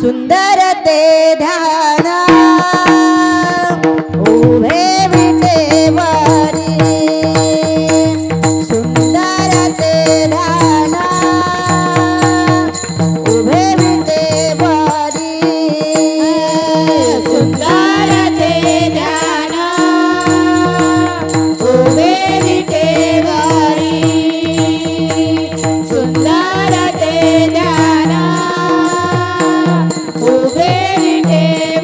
सुंदर ते ध्यान उभे विटेवरी, सुंदर ते ध्यान उभे विटेवरी, सुंदर ते ध्यान उभे विटेवरी, सुंदर ते ध्यान उभे विटेवरी,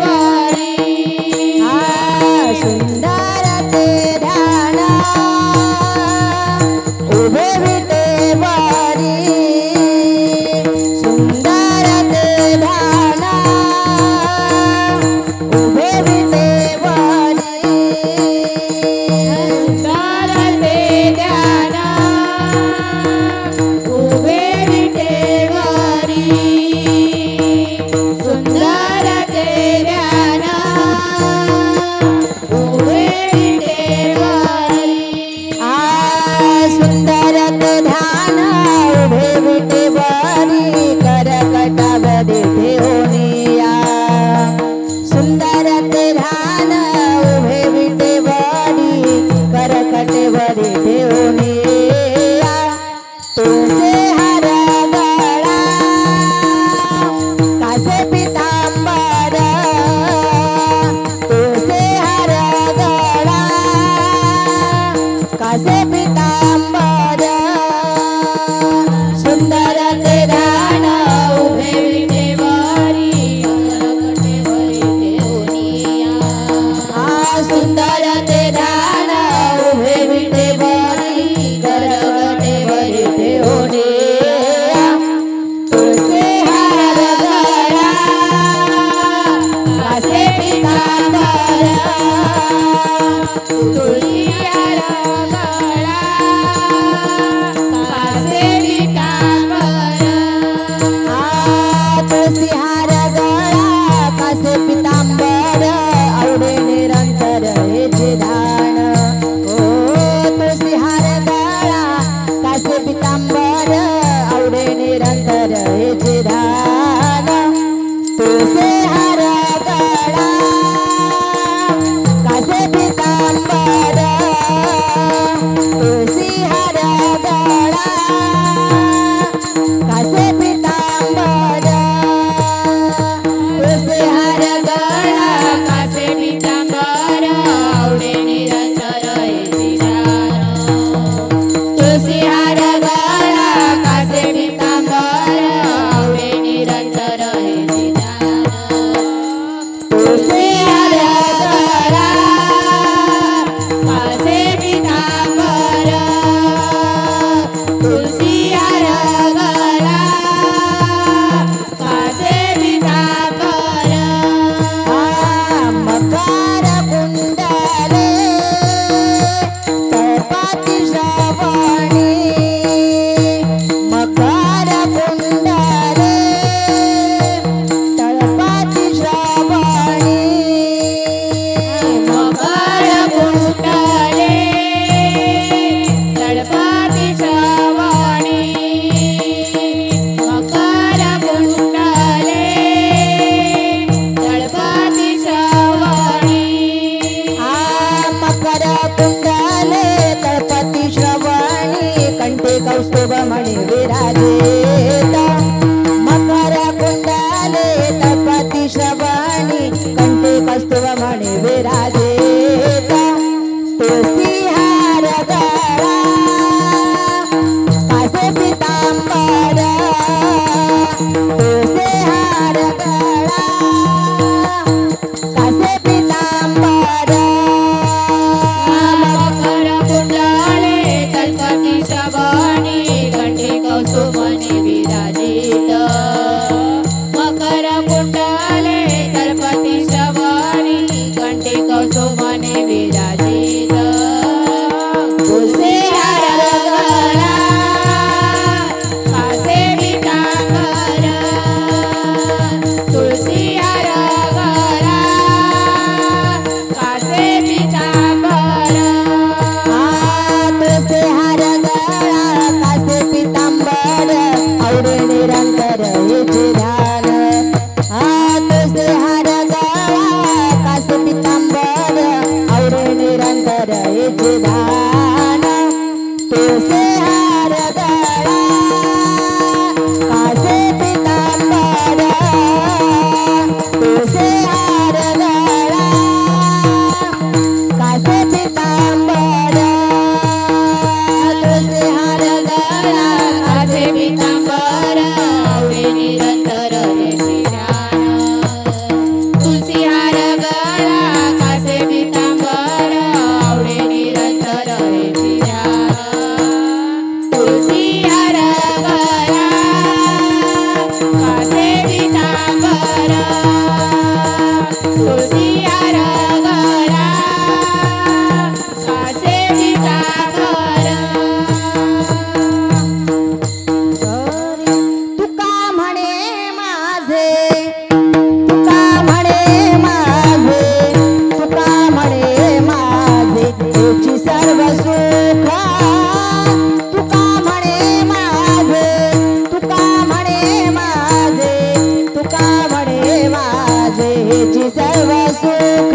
हेची सर्व सुख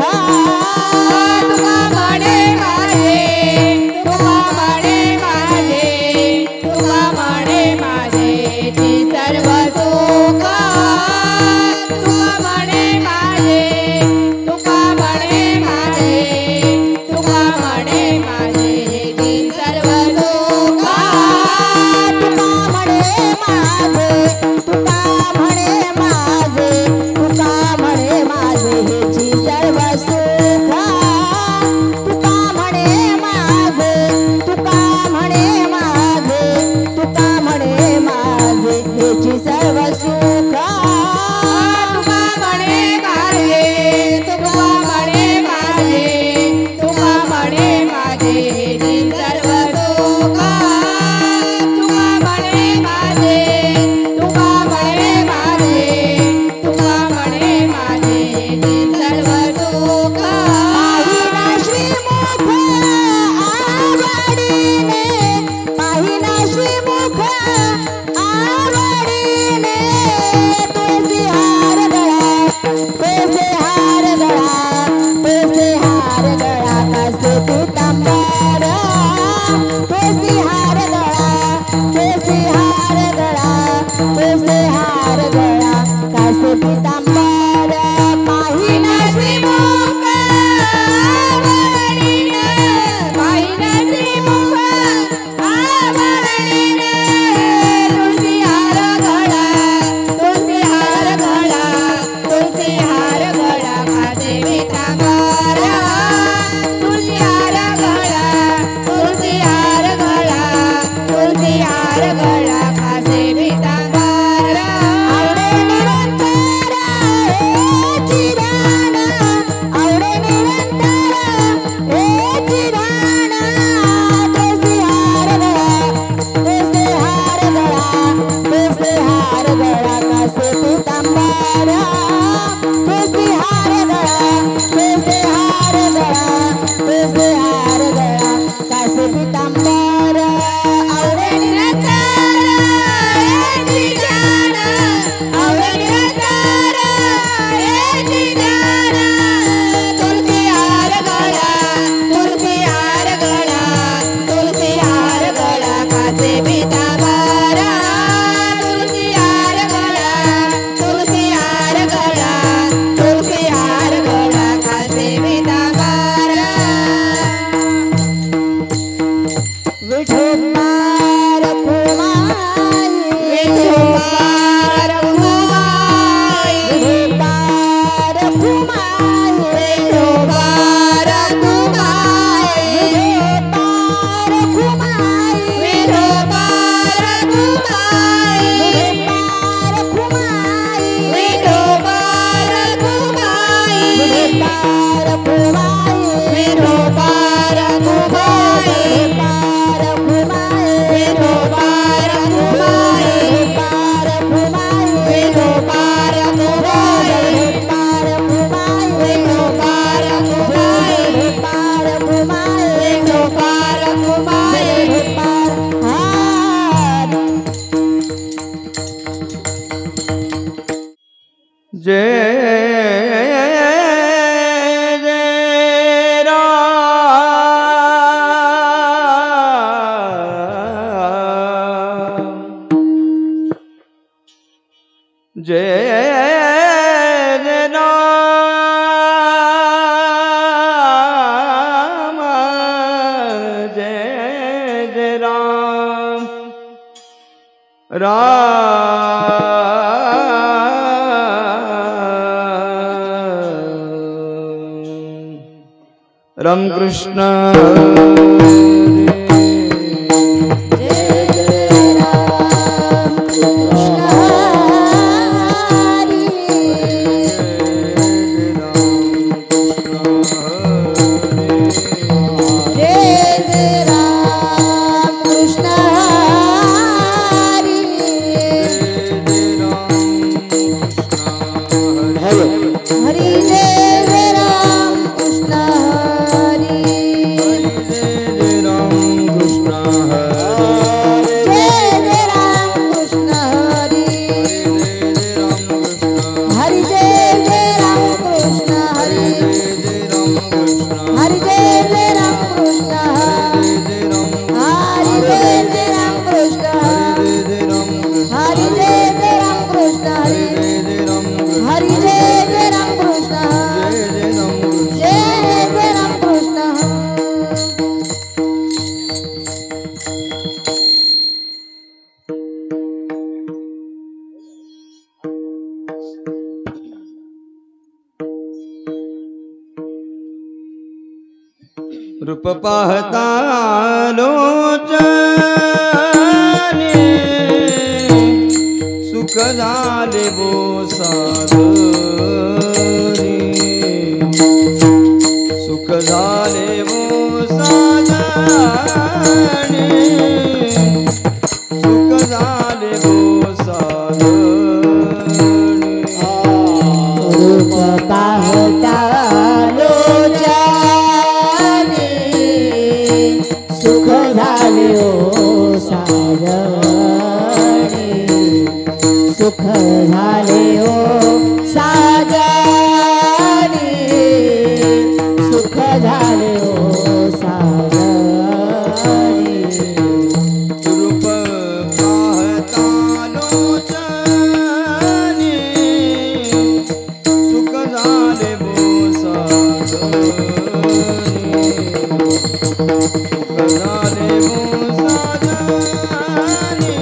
तुका म्हणे माझे तुका म्हणे माझे तुका म्हणे माझे ती सर्व सुख तुका म्हणे माझे तुका म्हणे माझे तुका म्हणे माझे ती सर्व सुख तुका म्हणे माझे तुका म्हणे माझे तुका म्हणे माझे हेची सर्व सुख तुका म्हणे माझे तुका म्हणे माझे तुका म्हणे माझे हेची सर्व सुख तुका म्हणे माझे तुका म्हणे माझे तुका म्हणे माझे ती सर्व सुख तुका म्हणे माझे तुका म्हणे माझे तुका म्हणे माझे ती सर्व सुख पाहिना श्रीमुख आवडीने पाहिना श्रीमुख आवडीने तुळशी हार गळा तुळशी हार गळा तुळशी हार गळा कासे पितांबर तुळशी हार गळा तुळशी हार गळा तुळशी हार गळा कासे पितांबर पाहिना श्रीमुख आवडीने पाहिना श्रीमुख आवडीने तुळशी हार गळा तुळशी हार गळा तुळशी हार गळा खासे पितांबर तुळशी हार गळा तुळशी हार गळा तुळशी हार गळा खासे पितांबर आवडे निरंतर हेची ध्यान आवडे निरंतर हेची ध्यान तुळशी हार गळा तुळशी हार गळा तुळशी हार गळा कासे पितांबर तुळशी हार गळा तुळशी हार गळा तुळशी हार गळा कासे पितांबर आवडे निरंतर हेची ध्यान आवडे निरंतर हेची ध्यान तुळशी हार गळा तुळशी हार गळा तुळशी हार गळा खासे पितांबर तुळशी हार गळा तुळशी हार गळा तुळशी हार गळा खासे पितांबर विठोबार कुमाई विठोबार कुमाई विठोबार कुमाई विठोबार कुमाई विठोबार कुमाई विठोबार कुमाई विठोबार कुमाई विठोबार कुमाई विठोबार कुमाई विठोबार कुमाई विठोबार कुमाई विठोबार कुमाई विठोबार कुमाई विठोबार कुमाई विठोबार कुमाई विठोबार कुमाई विठोबार कुमाई विठोबार कुमाई विठोबार हार जय जय जय राम जय जय राम राम कृष्ण हरी जय राम कृष्ण हरी जय राम रूप पाहता लोचने सुख झाले वो साधने सुख झाले वो साधने सुख झाले वो साधने रूप पाहता लोचने सुख झाले ओ साजने सुख झाले ओ साजने सुख झाले ओ साजने रूप पाहता लोचने सुख झाले वो साधने सुख झाले वो साधने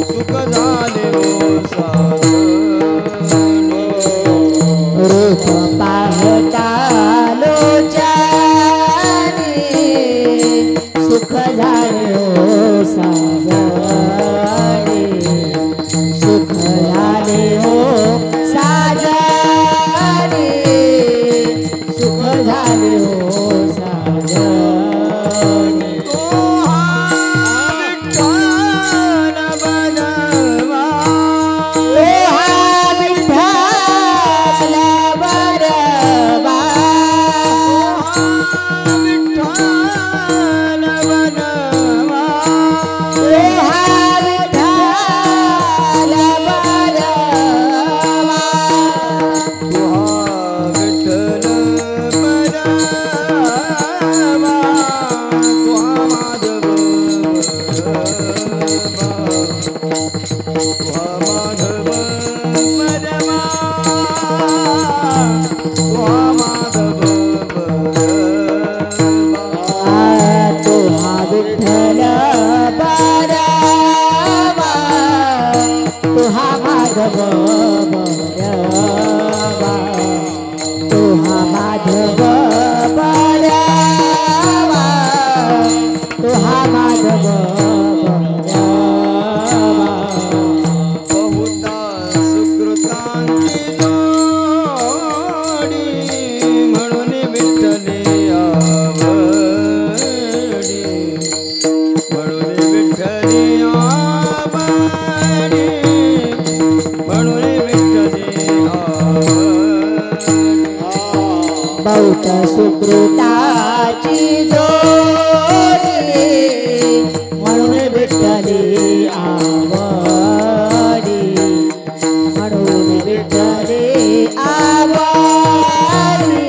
सुख झाले वो साधने रूप पाहता लोचने सुख झाले ओ साजने सुख झाले ओ साजने सुख झाले ओ साजने तो हा विठ्ठल बनवा ओ हा विठ्ठल बरवा विठ्ठल बनवा ओ हा विठ्ठल बरवा तुहा विठ्ठल बनवा तुहा माधव तुहा माधव बनवा तुहा माधव तो हा विठ्ठल बरवा तो हा माधव बरवा तो हा माधव बरवा तो हा माधव बरवा बहुता सुकृतांची जोडी म्हणून विठ्ठले आवडी म्हणून विठ्ठले आवडी म्हणून विठ्ठले आवडी बहुत सुकृताची जोडी म्हणून विठ्ठली आवडी म्हणून विठ्ठली आवडी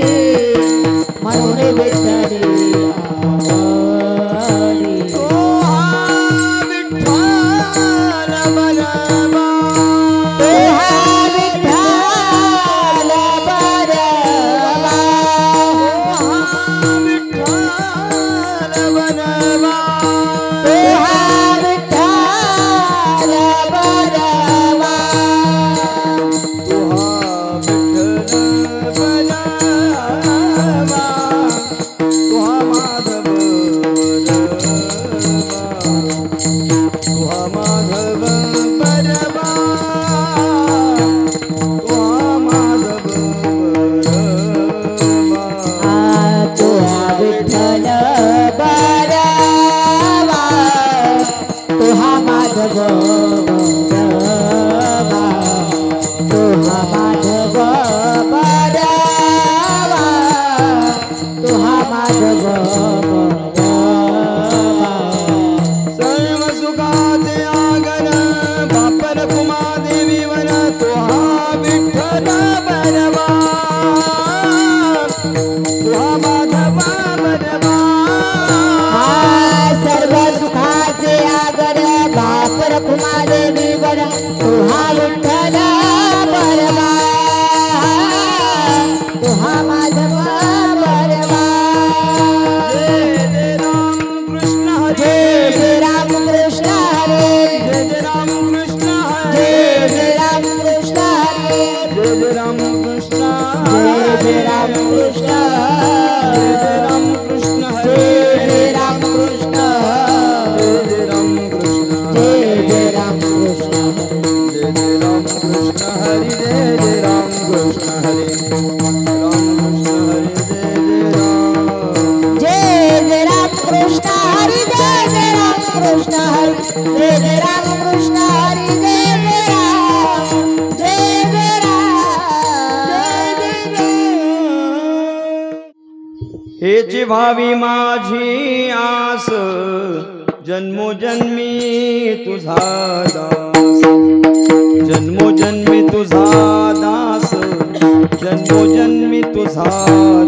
म्हणून विठ्ठली आवडी तो हा विठ्ठल बनवा तो हा विठ्ठल बरवा विठ्ठल बनवा तो हा विठ्ठल बरवा तुहा विठ्ठल बनवा तुहा माधव तुहा माधव बनवा तुहा माधव तो हा विठ्ठल बरवा तो हा माधव बरवा तो हा माधव बरवा तो हा माधव बरवा सर्व सुखाते आगन बापर कुमा देवी वन तुहा विठ्ठल बनवा तुहा माधव बनवा सर्व सुखाचे आगर बापर कुमादेवी वर तुहा विठ्ठल बरवा तुहा माधव बरवा जय राम कृष्ण हरे जय राम कृष्ण हरे जय राम कृष्ण हरे जय राम कृष्ण हरे जय राम कृष्ण जय राम कृष्ण जय राम कृष्ण हरे जय जय राम कृष्ण हरी जय जय राम कृष्ण हरी जय जय राम कृष्ण हरी जय जय राम जय जय राम हेची भावी माझी आस जन्मोजन्मी तुझा दास जन्मोजन्मी तुझा दास जन्मोजन्मी तुझा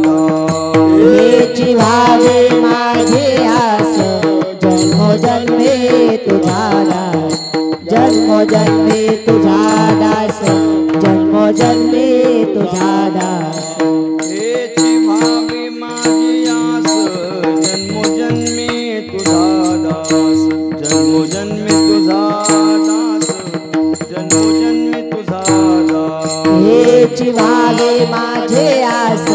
दास हेची भावे माझी आस जन्मोजन्मी तुझा दास जन्मोजन्मी तुझा दास जन्मोजन्मी तुझा दास हेची भावी माझी आस जन्मोजन्मी तुझा दास जन्मोजन्मी तुझा दास जन्मोजन्मी तुझा दास हेची भावे माझे आस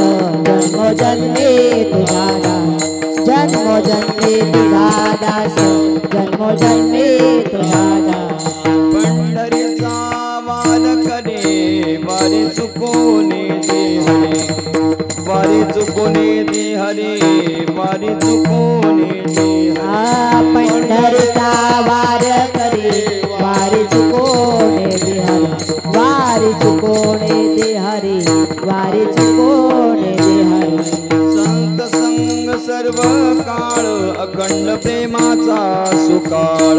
जन्मोजन्मी तुझा दास जन्मोजन्मी तुझा दास जन्मोजन्मी तुझा दास पंढरीचा वार करे वारी चुकोने दे हरे वारी चुकोने दे हरे वारी चुकोने दे पंढरीचा वार करी वारी चुकोने दे हरी वारी चुकोने दे हरी वारी चुकोने दे हरी संत संग सर्व काळ अखंड प्रेमाचा सुकाळ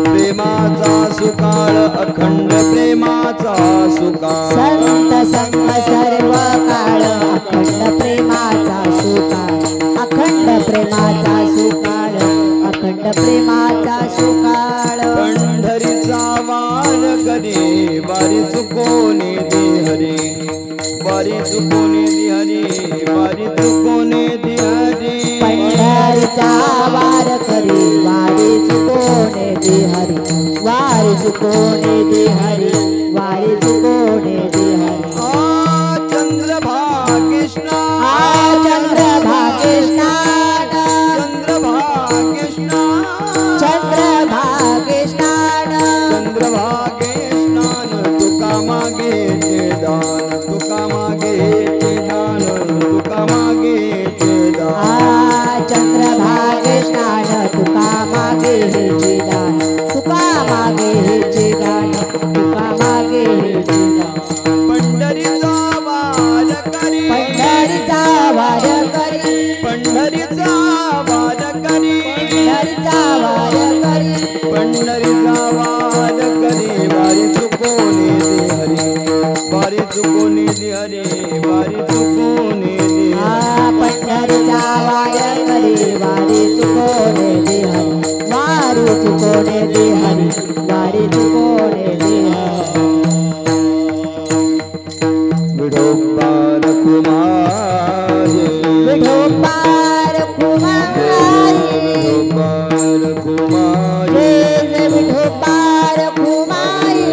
प्रेमाचा सुकाळ अखंड प्रेमाचा सुकाळ संत संग सर्व काळ अखंड प्रेमाचा सुकाळ अखंड प्रेमाचा सुकाळ अखंड प्रेमाचा सुकाळ पंढरीचा वार करे वारी चुकोने दे हरे वारी चुकोने दे हरे वारी चुकोने दे हरे पंढरीचा वार करी वारी चुकोने दे हरी वारी चुकोने दे हरी वारी चुकोने दे हरी चंद्रभागेष्णा चंद्रभागेष्णा चंद्रभागेष्णा चंद्रभागेष्णा चंद्रभागेष्णान तुका मागे ते दान तुका मागे ते दान तुका मागे ते दान चंद्रभागेष्णा तुका मागे हे दान तुका मागे हे दान तुका मागे हे दान पंढरीचा वार करी पंढरीचा वार करी पंढरीचा वार करी पंढरीचा वार करी पंढरीचा वार करी वारी चुकोने दे हरे वारी चुकोने दे हरे वारी चुकोने दे पंढरीचा वार करी वारी चुकोने दे हरी वारी चुकोने दे हरी वारी चुकोने दे हरी विठोबार कुमारी विठोबार कुमारी विठोबार कुमारी जय जय विठोबार कुमारी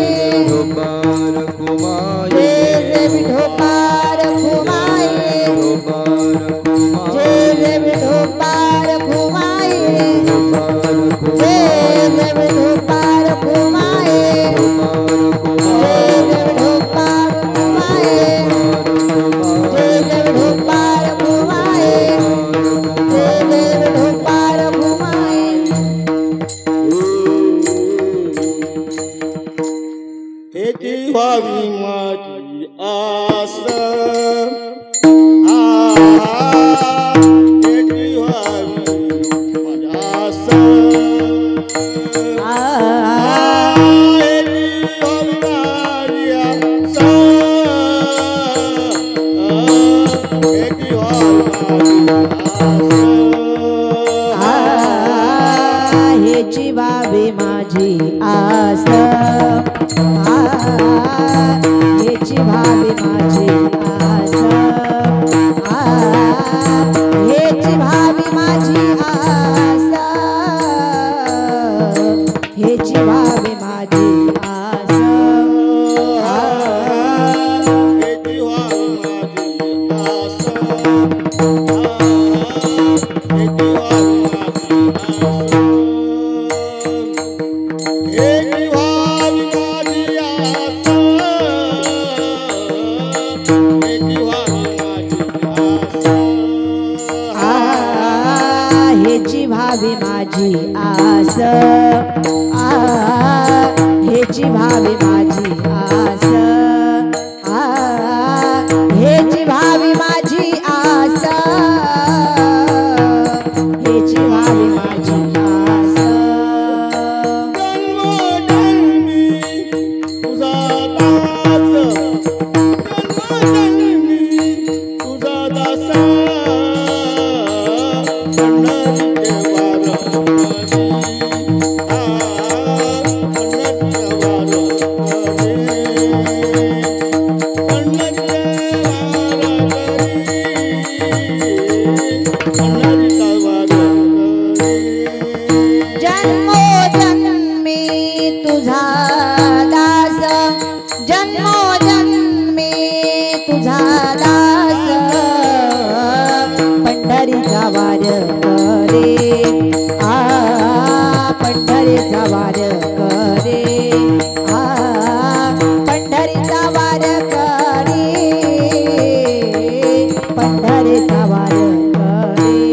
विठोबार कुमारी जय जय विठोबार कुमारी विठोबार कुमारी जय जय विठोबार कुमारी विठोबार कुमारी जय जय विठोबार कुमारी जय जय विठोबार कुमारी जय जय विठोबार कुमारी जय जय विठोबार कुमारी हेची व्हावी माझी आस हेची व्हावी माझी आस हेची व्हावी माझी आस हेची व्हावी माझी हेची व्हावी माझी आस हेची व्हावी माझी आस माझी आस हेची भावी माझी आस हेची भावी माझी आस हेची भावी माझी आस जन्मोजन्मी तुझा दास जन्मोजन्मी तुझा दास पंढरीचा वार करे पंढरीचा वार करे पंढरीचा वार करे पंढरीचा वार करे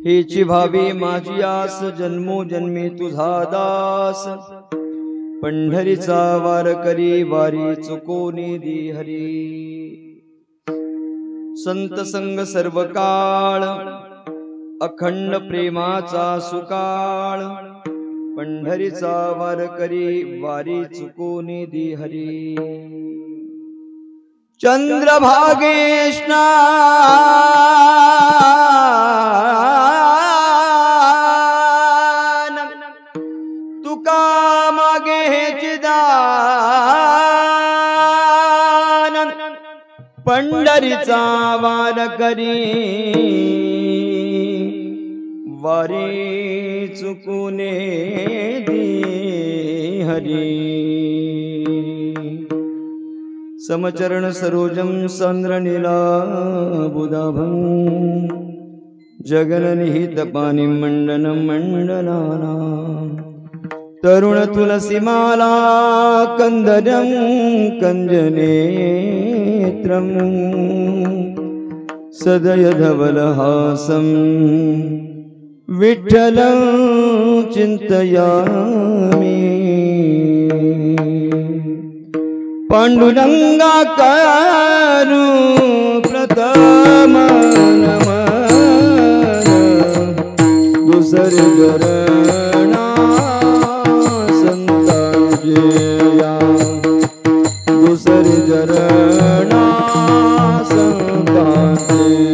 हेची भावी माझी आस जन्मोजन्मी तुझा दास पंढरीचा वार करी वारी चुकोनी दी हरी संत संग सर्व काळ अखंड प्रेमाचा सुकाळ पंढरीचा वार करी वारी चुकोनी दी हरी चंद्रभागे तुका मागे चिदान पंढरीचा वार करी वारी चुकुने दी हरी समचरण सरोजम चंद्रनीला बुधाभं जगननिहित पानी मंडन मंडलाना तरुण तुलसीमाला कंदरं कंजनेत्रं सदय धवलहासं विठ्ठलं चिन्तयामि पांडुरंगाकारू प्रथम नमन दुसरे चरणा संतांच्या दुसरे चरणा संतांच्या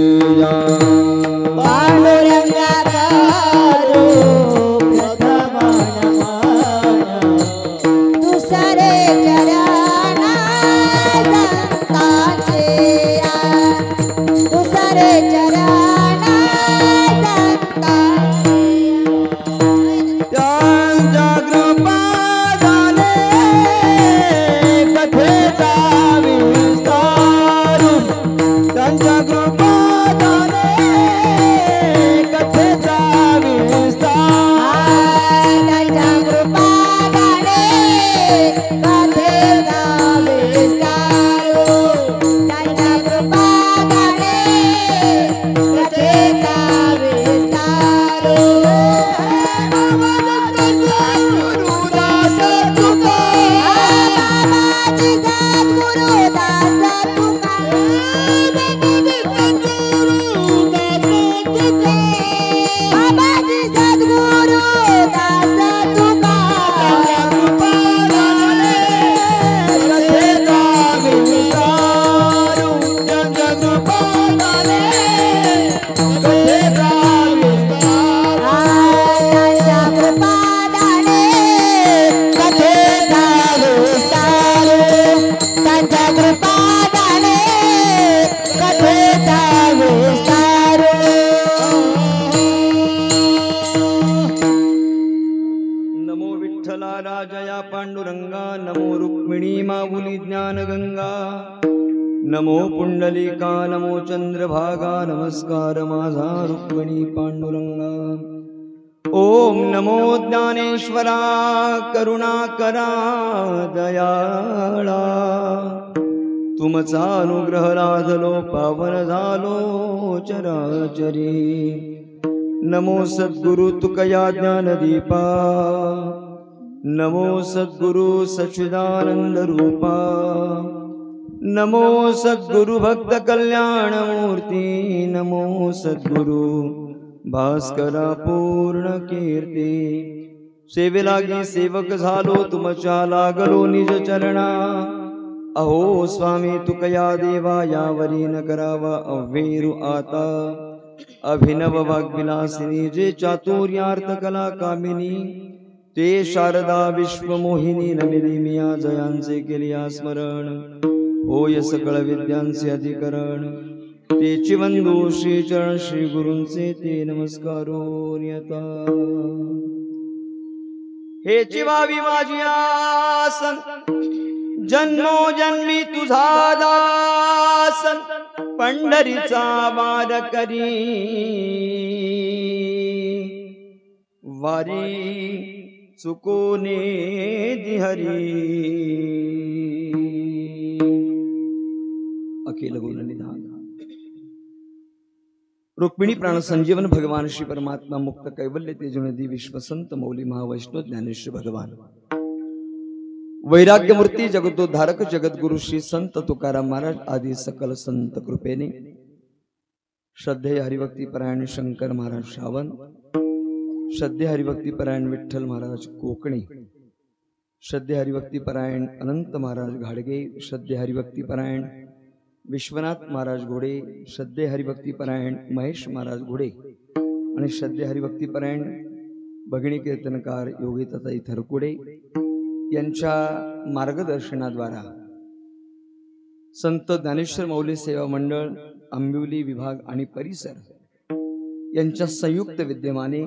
मंगला राजया पांडुरंगा नमो रुक्मिणी माऊली ज्ञानगंगा नमो पुंडलिका नमो चंद्रभागा नमस्कार माझा रुक्मिणी पांडुरंगा ओम नमो ज्ञानेश्वरा करुणाकरा दयाळा तुमचा अनुग्रह लाधलो पावन झालो चराचरी नमो सद्गुरु तुकया ज्ञानदीपा नमो सद्गुरु सच्चिदानंद रूपा नमो सद्गुरु भक्त कल्याण मूर्ती नमो सद्गुरु भास्करा पूर्ण कीर्ती सेवेलागी सेवक झालो तुमच्या लागलो निज चरणा अहो स्वामी तुकया देवा यावरी न करावा अव्हेरू आता अभिनव वाग्विलासिनी जे चातुर्यार्थ कला कामिनी ते शारदा विश्वमोहिनी नमिनी मिया जयांचे केलिया स्मरण होय सकळ विद्यांचे अधिकरण तेची वंदू श्री चरण श्री गुरूंचे ते नमस्कारो नियता हे चिवावी माझी आसन जन्मो जन्मी तुझा दासन पंढरीचा वार करी वारी चुकोने दिहरी अखिल गुण निधान रुक्मिणी प्राण संजीवन भगवान श्री परमात्मा मुक्त कैवल्य तेजोनिधी विश्वसंत मौली महावैष्णव ज्ञानेश्वर भगवान वैराग्य मूर्ती जगदोद्धारक जगद्गुरु श्री संत तुकाराम महाराज आदि सकल संत कृपेने श्रद्धेय हरिभक्ती परायण शंकर महाराज श्रावण श्रद्धेय हरिभक्ती परायण विठ्ठल महाराज कोकणे श्रद्धेय हरिभक्ती परायण अनंत महाराज घाडगे श्रद्धेय हरिभक्ती परायण विश्वनाथ महाराज घोडे श्रद्धेय हरिभक्ती परायण महेश महाराज घोडे आणि श्रद्धेय हरिभक्ती परायण भगिनी कीर्तनकार योगिताताई थरकुडे यांच्या मार्गदर्शनाद्वारा संत ज्ञानेश्वर मौली सेवा मंडळ आंबिवली विभाग आणि परिसर यांच्या संयुक्त विद्यमाने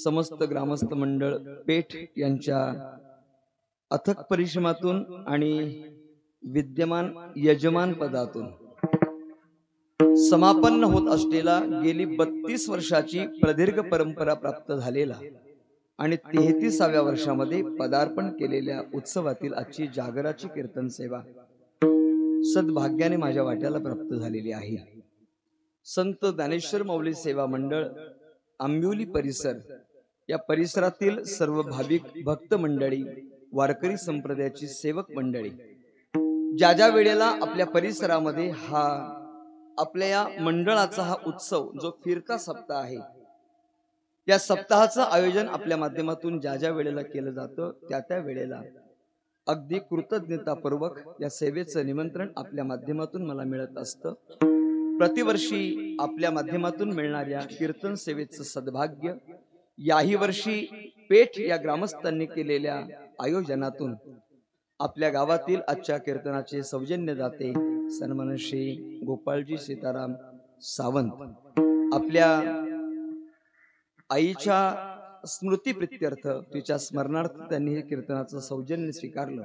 समस्त ग्रामस्थ मंडळ पेठ यांच्या अथक परिश्रमातून आणि विद्यमान यजमान पदातून समापन्न होत असलेला गेली 32 वर्षाची प्रदीर्घ परंपरा प्राप्त झालेला आणि 33व्या वर्षामध्ये पदार्पण केलेल्या उत्सवातील आजची जागराची कीर्तन सेवा सद्भाग्याने माझ्या वाट्याला प्राप्त झालेली आहे। संत ज्ञानेश्वर मौली सेवा मंडळ आंबिवली परिसर या परिसरातील सर्व भाविक भक्त मंडळी वारकरी संप्रदायाची सेवक मंडळी ज्या ज्या वेळेला आपल्या परिसरामध्ये हा आपल्या या मंडळाचा हा उत्सव जो फिरता सप्ताह आहे त्या सप्ताहाचं आयोजन आपल्या माध्यमातून ज्या ज्या वेळेला केलं जातं त्या त्या वेळेला अगदी कृतज्ञतापूर्वक या सेवेचं निमंत्रण आपल्या माध्यमातून मला मिळत असतं। प्रतिवर्षी आपल्या माध्यमातून मिळणाऱ्या कीर्तन सेवेचं सद्भाग्य याही वर्षी पेठ या ग्रामस्थांनी केलेल्या आयोजनातून आपल्या गावातील आजच्या कीर्तनाचे सौजन्य दाते सन्माननीय श्री गोपाळजी सीताराम सावंत आपल्या आईच्या स्मृतीप्रित्यर्थ तिच्या स्मरणार्थ त्यांनी हे कीर्तनाचं सौजन्य स्वीकारलं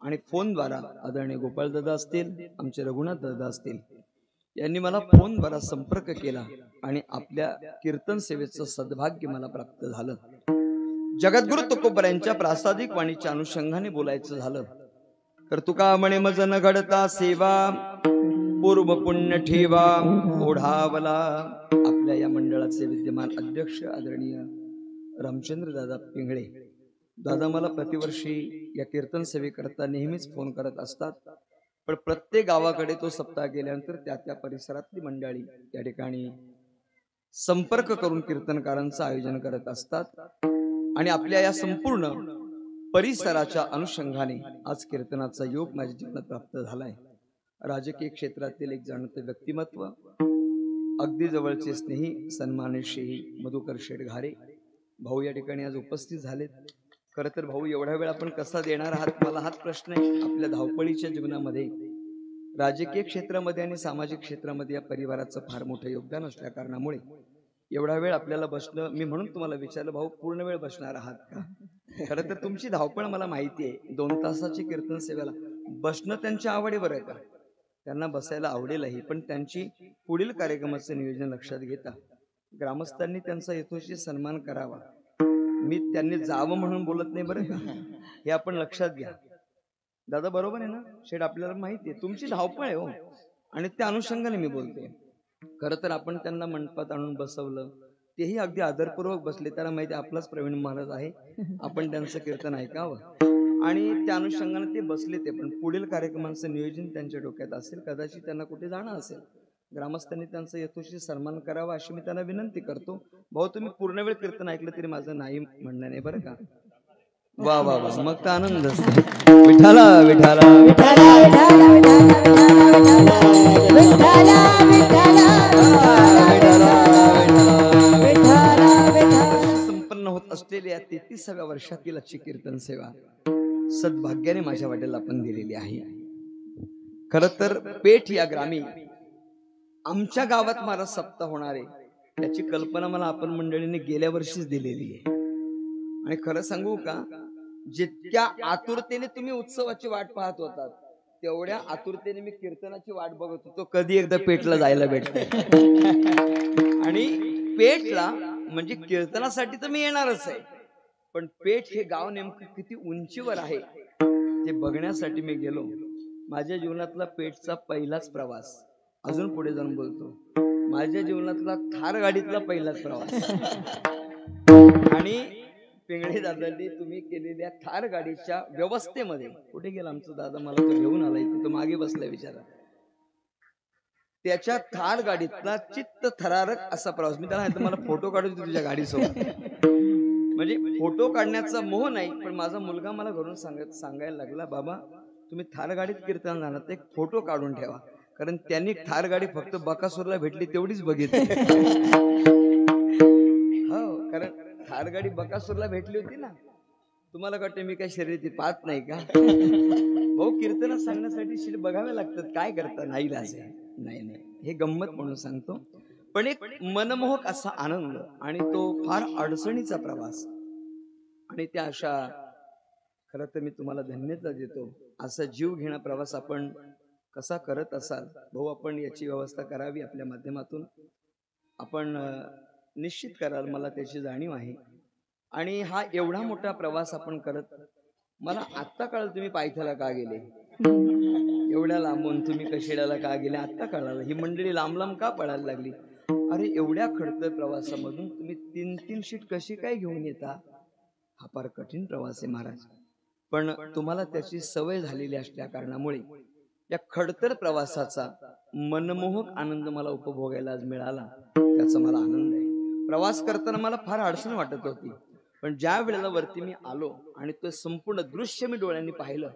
आणि फोनद्वारा आदरणीय गोपाळदादा असतील आमचे रघुनाथ दादा असतील यांनी मला फोनद्वारा संपर्क केला आणि आपल्या कीर्तन सेवेचं सद्भाग्य मला प्राप्त झालं। जगद्गुरु तुकोबरायांच्या प्रासादिक वाणीच्या अनुषंगाने बोलायचं झालं तर तुका म्हणे मज न घडता सेवा पूर्व पुण्य ठेवा ओढावला। आपल्या या मंडळाचे विद्यमान अध्यक्ष आदरणीय रामचंद्र दादा पिंगळे दादा मला प्रतिवर्षी या कीर्तन सेवेकरता नेहमीच फोन करत असतात, पण प्रत्येक गावाकडे तो सप्ताह गेल्यानंतर त्या त्या परिसरातली मंडळी त्या ठिकाणी संपर्क करून कीर्तनकारांचं आयोजन करत असतात आणि आपल्या या संपूर्ण परिसराच्या अनुषंगाने आज कीर्तनाचा योग माझ्या जीवनात प्राप्त झालाय। राजकीय क्षेत्रातील एक जाणते व्यक्तिमत्व अगदी जवळचे स्नेही सन्माननीय श्री मधुकर शेठ घारे भाऊ या ठिकाणी आज उपस्थित झालेत। खरं तर भाऊ एवढा वेळ आपण कसा देणार आहात मला हाच प्रश्न आहे। आपल्या धावपळीच्या जीवनामध्ये राजकीय क्षेत्रामध्ये आणि सामाजिक क्षेत्रामध्ये या परिवाराचं फार मोठं योगदान असल्या कारणामुळे एवढा वेळ आपल्याला बसणं, मी म्हणून तुम्हाला विचारलं भाऊ पूर्ण वेळ बसणार आहात का? खरं तर तुमची धावपळ मला माहिती आहे. 2 तासाची कीर्तन सेवेला बसणं त्यांची आवड आहे बरं का, त्यांना बसायला आवडेलही. पण त्यांची पुढील कार्यक्रमाचं नियोजन लक्षात घेता ग्रामस्थांनी त्यांचा यथोचित सन्मान करावा. मी त्यांनी जावं म्हणून बोलत नाही बरं का, हे आपण लक्षात घ्या. दादा बरोबर आहे ना शेठ, आपल्याला माहिती आहे तुमची धावपळ आहे हो, आणि त्या अनुषंगाने मी बोलते. खरं तर आपण त्यांना मंडपात आणून बसवलं, तेही अगदी आदरपूर्वक बसले. त्याला माहिती आपलाच प्रवीण महाराज आहे, आपण त्यांचं कीर्तन ऐकावं, आणि त्या अनुषंगाने ते बसले. ते पण पुढील कार्यक्रमांचं नियोजन त्यांच्या डोक्यात असेल, कदाचित त्यांना कुठे जाणं असेल. ग्रामस्थांनी त्यांचा यथोचित सन्मान करावा अशी मी त्यांना विनंती करतो. भाऊ तुम्ही पूर्ण वेळ कीर्तन ऐकलं तरी माझं नाही म्हणणं नाही बरं का. वा वा वा, मग तर आनंद असतो. विठाला विठाला विठ्ठला विठ्ठला विठ्ठला संपन्न होत असलेल्या 33व्या वर्षातील आजची कीर्तन सेवा सद्भाग्याने माझ्या वाट्याला आपण दिलेली आहे. खर तर पेठ या ग्रामी आमच्या गावात महाराज सप्ताह होणार आहे, त्याची कल्पना मला आपण मंडळीने गेल्या वर्षीच दिलेली आहे. आणि खरं सांगू का, जितक्या आतुरतेने तुम्ही उत्सवाची वाट पाहत होतात, तेवढ्या आतुरतेने मी कीर्तनाची वाट बघत होतो, कधी एकदा पेठला जायला भेटते. आणि पेठला म्हणजे कीर्तनासाठी तर मी येणारच आहे, पण पेठ हे गाव नेमकं किती उंचीवर आहे ते बघण्यासाठी मी गेलो. माझ्या जीवनातला पेठचा पहिलाच प्रवास, अजून पुढे जाऊन बोलतो, माझ्या जीवनातला थार गाडीतला पहिलाच प्रवास. आणि पिंगळे दादांनी तुम्ही केलेल्या थार गाडीच्या व्यवस्थेमध्ये, कुठे गेला आमचा दादा, मला तो घेऊन आला इथे, तो मागे बसलाय विचारा, त्याच्या थार गाडीतला चित्त थरारक असा प्रवास. मी त्याला मला फोटो काढू दे तुझ्या गाडीसोबत, म्हणजे फोटो काढण्याचा मोह नाही, पण माझा मुलगा मला घरून सांगायला लागला, बाबा तुम्ही थार गाडीत कीर्तन जाणार तर एक फोटो काढून ठेवा, कारण त्यांनी थार गाडी फक्त बकासूरला भेटली तेवढीच बघितली. हो, कारण थार गाडी बकासूरला भेटली होती ना. तुम्हाला वाटतं मी काय शर्यती पाहत नाही का? भाऊ कीर्तन सांगण्यासाठी शीट बघावे लागतात, काय करता, नाही लाजे नाही नाही, हे गंमत म्हणून सांगतो. पण एक मनमोहक असा आनंद, आणि तो फार अडचणीचा प्रवास, आणि त्या अशा, खरं तर मी तुम्हाला धन्यता देतो, असा जीव घेणा प्रवास आपण कसा करत असाल भाऊ. आपण याची व्यवस्था करावी आपल्या माध्यमातून, आपण निश्चित कराल, मला त्याची जाणीव आहे. आणि हा एवढा मोठा प्रवास आपण करत, मला आत्ता कळलं तुम्ही पायथ्याला का गेले, एवढ्या लांबून तुम्ही कशिड्याला का गेले, आत्ता कळालं. ही मंडळी लांब लांब का पळायला लागली. अरे एवढ्या खडतर प्रवासामधून तुम्ही 3-3 शीट कशी काय घेऊन येता, हा फार कठीण प्रवास आहे महाराज. पण तुम्हाला त्याची सवय झालेली असल्या कारणामुळे या खडतर प्रवासाचा मनमोहक आनंद मला उपभोगायला आज मिळाला, त्याचा मला आनंद आहे. प्रवास करताना मला फार अडचण वाटत होती, पण ज्या वेळेला वरती मी आलो आणि तो संपूर्ण दृश्य मी डोळ्यांनी पाहिलं,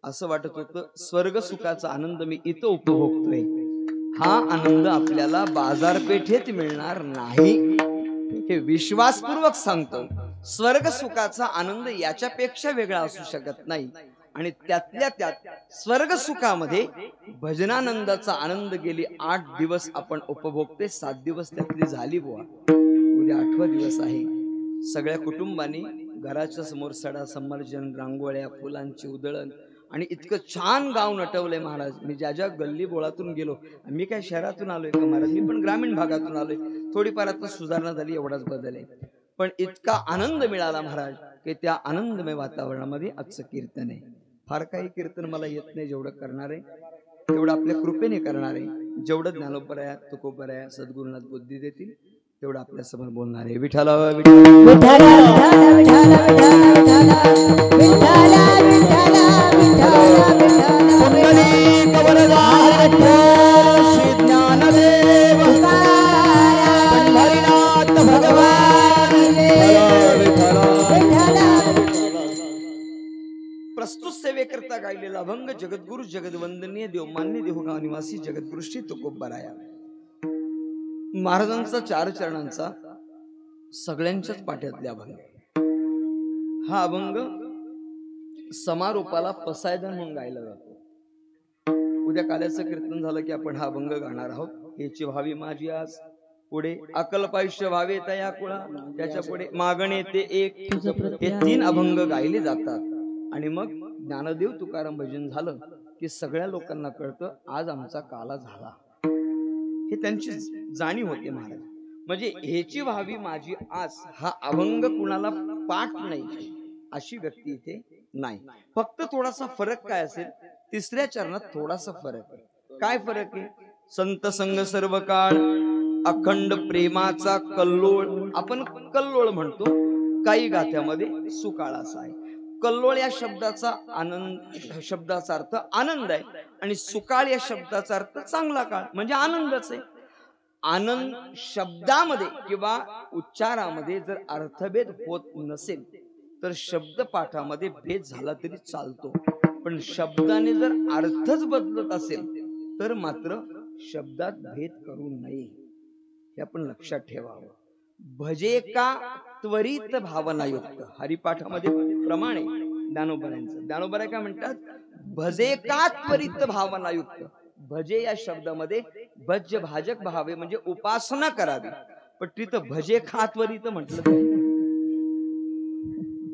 असं वाटत होतं स्वर्ग सुखाचा आनंद मी इथं उपभोगतोय. हा आनंद आपल्याला बाजारपेठेत मिळणार नाही, हे विश्वासपूर्वक सांगतो. स्वर्ग सुखाचा आनंद याच्यापेक्षा वेगळा असू शकत नाही. आणि त्यातल्या त्यात स्वर्ग सुखामध्ये भजनानंदाचा आनंद गेली 8 दिवस आपण उपभोगते. 7 दिवस त्यातली झाली बुवा, उद्या 8वा दिवस आहे. सगळ्या कुटुंबांनी घराच्या समोर सडा संमार्जन, रांगोळ्या, फुलांची उधळण, आणि इतकं छान गाव नटवलंय महाराज. मी ज्या ज्या गल्ली बोळातून गेलो, मी काय शहरातून आलोय का महाराज, मी पण ग्रामीण भागातून आलोय, थोडीफार आता सुधारणा झाली, एवढाच बदल आहे. पण इतका आनंद मिळाला महाराज की त्या आनंदमय वातावरणामध्ये आजचं कीर्तन आहे. फार काही कीर्तन मला येत नाही, जेवढं करणार आहे तेवढं आपल्या कृपेने करणार आहे. जेवढं ज्ञानोबराया तुकोबराया सद्गुरुनाथ बुद्धी देतील तेवढं आपल्या समोर बोलणार आहे. विठाला प्रस्तुत सेवेकरता गायलेला अभंग जगद्गुरु जगदवंदनीय देवमान्य देहगाव निवासी जगद्गुरु श्री तुकोबराया महाराजांचा 4 चरणांचा सगळ्यांच्याच पाठ्यातले अभंग. हा अभंग समारोपाला पसायदान म्हणून गायला जातो. उद्या काल्याचं कीर्तन झालं की आपण हा अभंग गाणार आहोत. याची व्हावी माझी आज पुढे अकल्पायुष्य व्हावे तया कुळा, त्याच्या पुढे मागणे ते एक, हे 3 अभंग गायले जातात आणि मग ज्ञानदेव तुकाराम भजन झालं की सगळ्या लोकांना कळतं आज आमचा काला झाला, हे त्यांची जाणीव होते महाराज. म्हणजे ह्याची व्हावी माझी आस हा अभंग कुणाला पाठ नाही अशी व्यक्ती इथे नाही. फक्त थोडासा फरक काय असेल, 3ऱ्या चरणात थोडासा फरक आहे. काय फरक आहे? संत संग सर्व काळ, अखंड प्रेमाचा कल्लोळ, आपण कल्लोळ म्हणतो, काही गाथ्यामध्ये सुकाळ असा आहे. कल्लोळ या शब्दाचा शब्दाचा अर्थ आनंद आहे आणि सुकाळ या शब्दाचा अर्थ चांगला काळ म्हणजे आनंदच आहे. आनंद शब्दामध्ये किंवा उच्चारामध्ये जर अर्थभेद होत नसेल तर शब्द पाठामध्ये भेद झाला तरी चालतो, पण शब्दाने जर अर्थच बदलत असेल तर मात्र शब्दात भेद करू नये, हे आपण लक्षात ठेवावं. भजे का त्वरित भावनायुक्त, हरिपाठामध्ये प्रमाण आहे ज्ञानोबरांचं. ज्ञानोबरा काय म्हणतात? भजे का त्वरित भावनायुक्त. भजे या शब्दामध्ये भज्य भाजक भावे म्हणजे उपासना करावी, पण तिथं भजे खा त्वरित म्हटलं.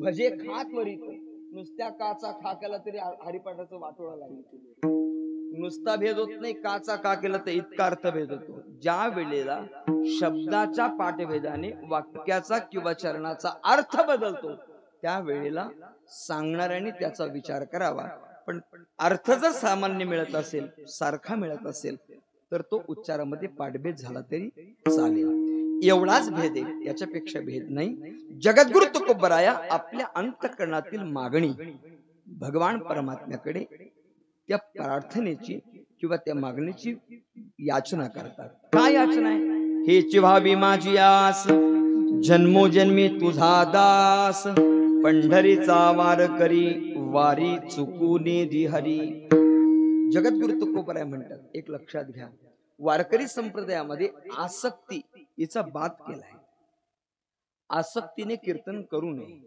भजे खा त्वरित, नुसत्या काचा खा केला तरी हरिपाठाचं वाटोळा लागेल. नुसता भेद होत नाही, काचा का केला तर इतका अर्थ भेद होतो. ज्या वेळेला शब्दाच्या पाठभेदाने वाक्याचा किंवा चरणाचा अर्थ बदलतो त्या वेळेला सांगणाऱ्याने त्याचा विचार करावा. पण अर्थ जर सामान्य मिळत असेल, सारखा मिळत असेल तर तो उच्चारामध्ये पाठभेद झाला तरी चालेल. एवढाच भेद आहे, याच्यापेक्षा भेद नाही. जगद्गुरु तुकोबराया आपल्या अंतःकरणातील मागणी भगवान परमात्म्याकडे त्या प्रार्थनेची किंवा त्या मागणीची याचना करतात. काय याचना आहे? हेची व्हावी माझी आस, जन्मोजन्मी तुझा दास, पंढरीचा वार करी वारी चुकूने दि हरी. जगद्गुरु तुकोबराय म्हणतात, एक लक्षात घ्या, वारकरी संप्रदायामध्ये आसक्ती हिचा बात केलाय. आसक्तीने कीर्तन करू नये.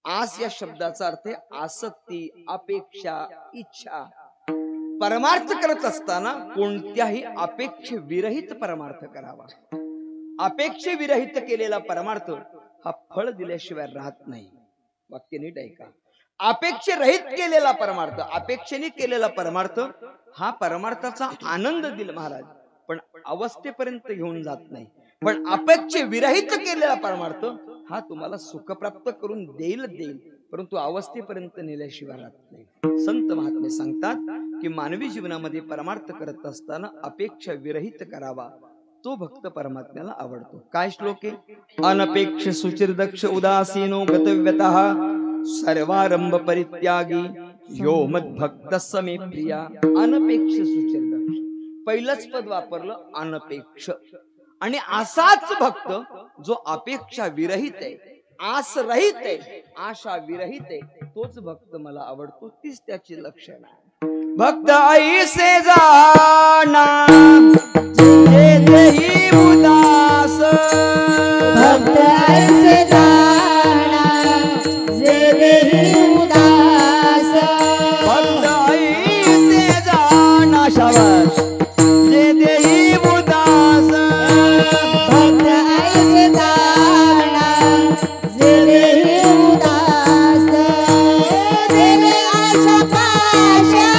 आस या शब्दाचा अर्थ आहे आसक्ती, अपेक्षा, इच्छा. परमार्थ करत असताना कोणत्याही अपेक्षे विरहित परमार्थ करावा. अपेक्षे विरहित केलेला परमार्थ हा फळ दिल्याशिवाय राहत नाही. वाक्य नीट ऐका. अपेक्षे रहित केलेला परमार्थ, अपेक्षेने केलेला परमार्थ हा परमार्थाचा आनंद दिल महाराज, पण अवस्थेपर्यंत घेऊन जात नाही. पण अपेक्षे विरहित केलेला परमार्थ हा तुम्हाला सुख प्राप्त करून देईल, परंतु अवस्थेपर्यंत नेल्याशिवाय राहत नाही. संत महात्मे सांगतात की मानवी जीवनामध्ये परमार्थ करत असताना अपेक्षा विरहित करावा, तो भक्त परमात्म्याला आवडतो. काय श्लोक आहे? अनपेक्ष सुचिर्दक्ष उदासीनो गतव्यतः सर्वारंभ परित्यागी यो मद्भक्त समे प्रिया. अनपेक्ष सुचिर्दक्ष, पहिलंच पद वापरलं अनपेक्ष. आणि असाच भक्त जो अपेक्षा विरहित आहे, आस रहित आहे, आशा विरहित आहे, तोच भक्त मला आवडतो. तीच त्याची लक्षण आहे. भक्त ऐसे जाना जे देही उदास, भक्त ऐसे जाना जे देही उदास, भक्त ऐसे जाना शाबाश जे देही उदास, भक्त ऐसे जाना जे देही उदास, देवे आशा पाशा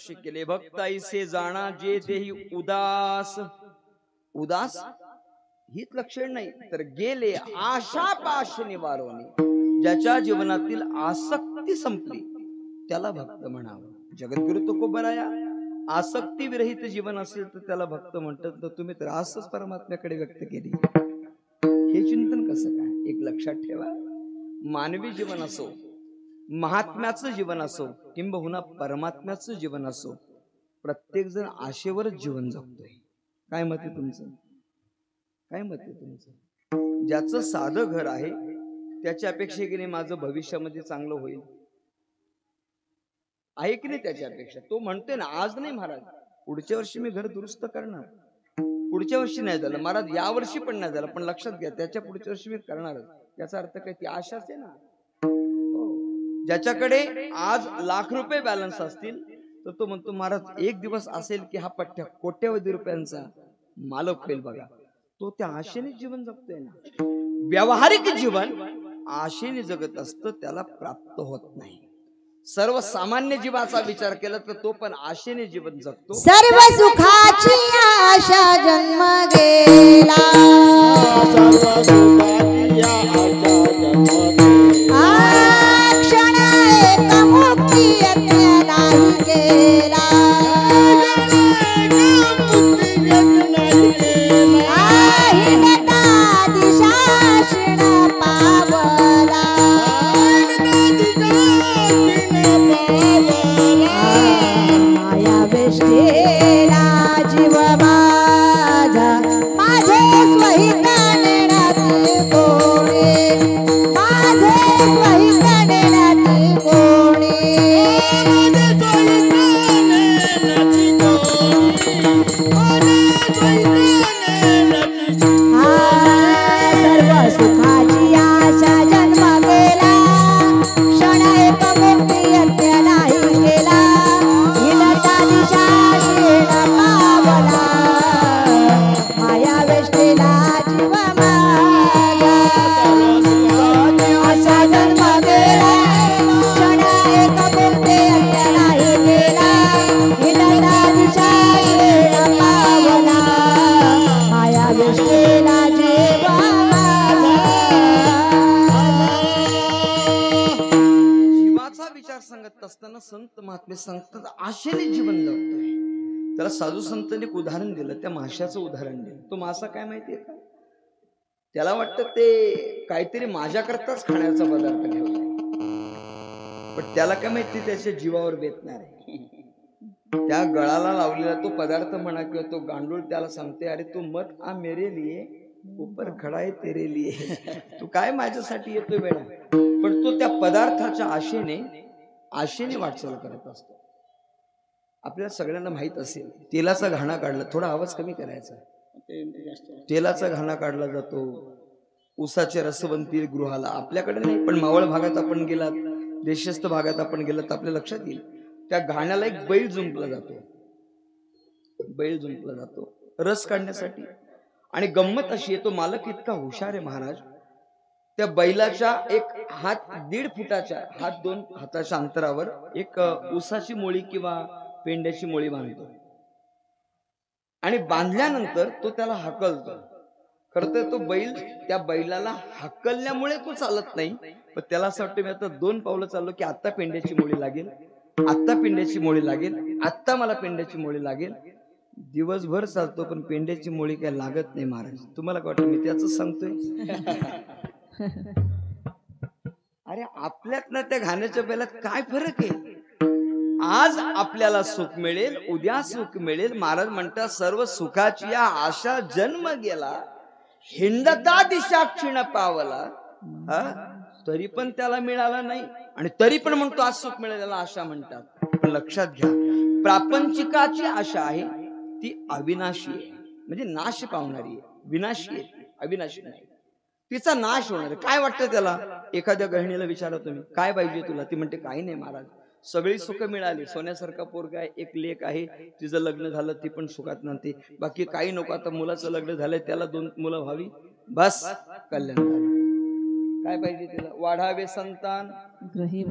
भाष्य केले, भक्त ऐसे जाणा जे देही उदास. उदास हीच लक्षण नाही तर गेले आशा पाश निवारोनी. ज्याच्या जीवनातील आसक्ती संपली त्याला भक्त म्हणावं. जगद्गुरु तुकोबराया आसक्ती विरहित जीवन असेल तर त्याला भक्त म्हणतात. तर तुम्ही तर आसच परमात्म्याकडे व्यक्त केली. हे चिंतन कसं काय? एक लक्षात ठेवा, मानवी जीवन असो, महात्म्याचं जीवन असो, किंबहुना परमात्म्याचं जीवन असो, प्रत्येक जण आशेवरच जीवन जगतोय. काय मत आहे तुमचं? काय मत आहे तुमचं? ज्याचं साधं घर आहे त्याच्या अपेक्षा की नाही माझं भविष्यामध्ये चांगलं होईल आहे की नाही त्याची अपेक्षा. तो म्हणतोय ना, आज नाही महाराज, पुढच्या वर्षी मी घर दुरुस्त करणार. पुढच्या वर्षी नाही झालं महाराज, या वर्षी पण नाही झालं, पण लक्षात घ्या त्याच्या पुढच्या वर्षी मी करणारच. याचा अर्थ काय? ती आशाच आहे ना. ज्याच्याकडे आज ₹1,00,000 बॅलन्स असतील तर तो म्हणतो महाराज एक दिवस असेल की हा पट्ट्या कोट्यवधी रुपयांचा मालक होईल. बघा, तो त्या आशेने जीवन जगतोय ना. व्यावहारिक जीवन आशेने जगत असतं, त्याला प्राप्त होत नाही. सर्वसामान्य जीवाचा विचार केला तर तो पण आशेने जीवन जगतो. सर्व सुखाची आशा जन्म गेला. सर्व सुखाची आशा जन्म गेला. क्षण एक मुक्ती यज्ञ नाही केला. हिंडता दिशा क्षण पावला. माया वेष्टेला जीव माझा, माझे स्वहित नेणारे कोणी, माझे स्वहित नेणारे कोणी. सर्व सुखाची आशा जन्म गेला. क्षण एक मुक्ती यज्ञ नाही केला. हिंडता दिशा क्षीण पावला. माया वेष्टेला जीव माझा, आशा जन्म गेला. क्षण एक मुक्ती यज्ञ नाही केला. हिंडता दिशा क्षीण पावला. माया वेष्टेला जीव माझा. जीवाचा विचार सांगत असताना संत महात्मे सांगतात आशेने जीवन जगतोय. त्याला साधू संतांनी एक उदाहरण दिलं, त्या माशाचं उदाहरण दिलं. तो मासा काय माहितीये का? त्याला वाटतं ते काहीतरी माझ्याकरताच खाण्याचा पदार्थ ठेवलाय, पण त्याला काय माहिती त्याच्या जीवावर बेतणार आहे. त्या गळाला लावलेला तो पदार्थ म्हणा किंवा तो गांडूळ त्याला सांगते, अरे तू मत आ मेरे लिए ऊपर खडा आहे तेरे लिए. तू काय माझ्यासाठी येतोय बेडा. पण तो त्या पदार्थाच्या आशेने वाटचाल करत असतो. आपल्याला सगळ्यांना माहित असेल, तेलाचा घाणा काढला, थोडा आवाज कमी करायचा. तेलाचा घाणा काढला जातो. ऊसाच्या रसवंती गृहाला, आपल्याकडे नाही पण मावळ भागात आपण गेलात, देशस्थ भागात आपण गेलात तर आपल्या लक्षात येईल, त्या घाण्याला एक बैल जुंपला जातो. बैल जुंपला जातो रस काढण्यासाठी. आणि गंमत अशी आहे, तो मालक इतका हुशार आहे महाराज, त्या बैलाच्या एक हात 1.5 फुटाच्या, हात 2 हाताच्या अंतरावर एक ऊसाची मोळी किंवा पेंड्याची मोळी बांधतो. आणि बांधल्यानंतर तो त्याला हाकलतो. खरं तर तो बैल, त्या बैलाला हाकलल्यामुळे तो चालत नाही, पण त्याला असं वाटतं मी आता 2 पावलं चाललो की आत्ता पेंड्याची मोळी लागेल, आत्ता पेंड्याची मोळी लागेल, आत्ता मला पेंड्याची मोळी लागेल. दिवसभर चालतो पण पेंड्याची मोळी काय लागत नाही महाराज. तुम्हाला काय वाटतं मी त्याच सांगतोय? अरे आपल्यात ना त्या घाण्याच्या बैलात काय फरक आहे? आज आपल्याला सुख मिळेल, उद्या सुख मिळेल. महाराज म्हणतात सर्व सुखाची आशा जन्म गेला. हिंडता दिशा क्षीण पावला. तरी पण त्याला मिळाला नाही आणि तरी पण म्हणतो आज सुख मिळेल, त्याला आशा म्हणतात. पण लक्षात घ्या, प्रापंचिकाची आशा आहे ती अविनाशी आहे, म्हणजे नाश पावणारी आहे. विनाशी आहे, अविनाशी नाही. तिचा नाश होणार. काय वाटतं त्याला? एखाद्या गृहिणीला विचारा तुम्ही काय पाहिजे तुला, ती म्हणते काही नाही महाराज, सगळी सुख मिळाली, सोन्यासारखा पोरगा आहे, एक लेक आहे, तिचं लग्न झालं ती पण सुखात नव्हती, बाकी काही नको. आता मुलाचं लग्न झालंय, त्याला 2 मुलं व्हावी, बस कल्याण झालं. काय पाहिजे तिला? वाढावे संतान, ग्रही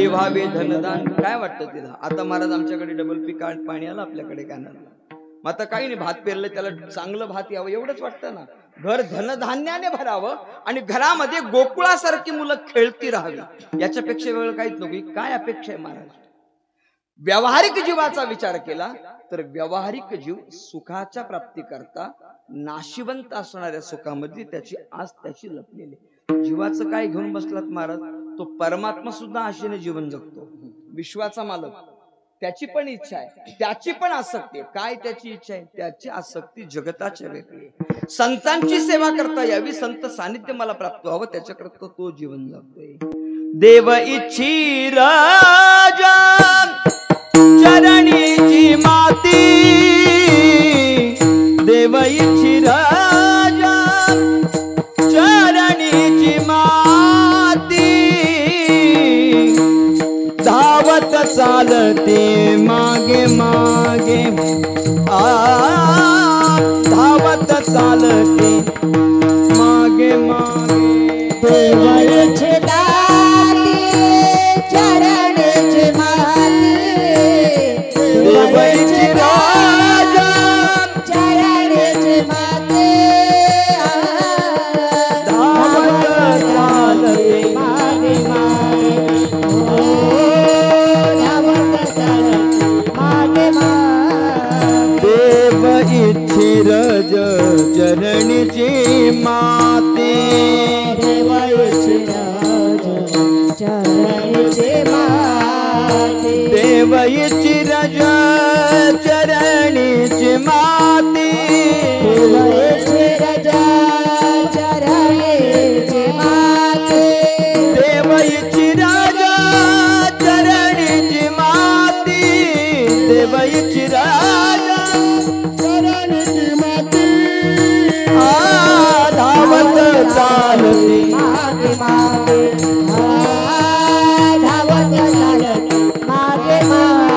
व्हावे धनदान. काय वाटतं तिला? आता महाराज आमच्याकडे डबल पीक पाणी आलं आपल्याकडे कॅनलला. मग आता काही नाही, भात पेरलं त्याला चांगलं भात यावं एवढंच वाटतं ना. घर धनधान्याने भरावं आणि घरामध्ये गोकुळासारखी मुलं खेळती राहावी, याच्यापेक्षा वेगळं काहीच नको. काय अपेक्षा आहे महाराज? व्यावहारिक जीवाचा विचार केला तर व्यावहारिक जीव सुखाच्या प्राप्ती करता नाशिवंत असणाऱ्या सुखामध्ये त्याची आस त्याची लपलेली. जीवाचं काय घेऊन बसलात महाराज? तो परमात्मा सुद्धा आशेने जीवन जगतो, विश्वाचा मालक. त्याची पण इच्छा आहे, त्याची पण आसक्ती आहे. काय त्याची इच्छा आहे? त्याची आसक्ती जगताच्या वेगळी आहे. संतांची सेवा करता यावी, संत सानिध्य मला प्राप्त व्हावं, त्याच्याकरता तो जीवन जगतोय. देव इच्छी राजा चरणीची माती, देव इच्छी राजा चरणीची माती, धावत चालते मागे मागे, धावत चालते मागे मागे. देव इच्छी दाती चरणीची माती, देव इच्छी राजा चरणीची माती, धावत चालते मागे मागे, धावत चालते मागे मागे. देव इच्छी रज चरणीची माती, देव इच्छी चरणीची माती, देव इच्छी रज चरणीची माती, देव इच्छी चरणीची माती, देव इच्छी राजा चरणीची माती, देव इच्छी राजा चरणीची माती, धावत चालते मागे मागे, धावत चालते मागे मागे.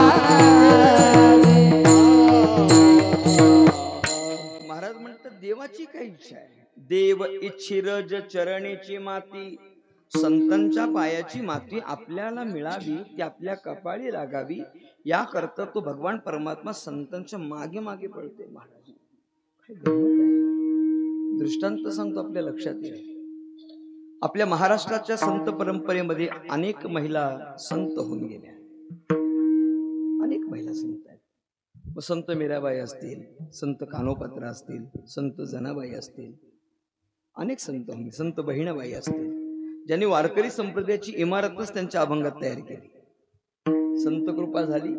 महाराज म्हणतात देवाची काय इच्छा आहे? देव इच्छिरज चरणीची माती, संतांच्या पायाची माती आपल्याला मिळावी, ती आपल्या कपाळी लागावी, याकरता तो भगवान परमात्मा संतांच्या मागे मागे पळते. महाराज काय गंमत आहे. दृष्टांत सांगतो आपल्या लक्षात येईल. आपल्या महाराष्ट्राच्या संत परंपरेमध्ये अनेक महिला संत होऊन गेल्या, अनेक महिला संत आहेत. मग संत मीराबाई असतील, संत कानोपात्रा असतील, संत जनाबाई असतील, अनेक संत होऊन, संत बहिणाबाई असतील, ज्यांनी वारकरी संप्रदायाची इमारतच त्यांच्या अभंगात तयार केली. संत कृपा झाली,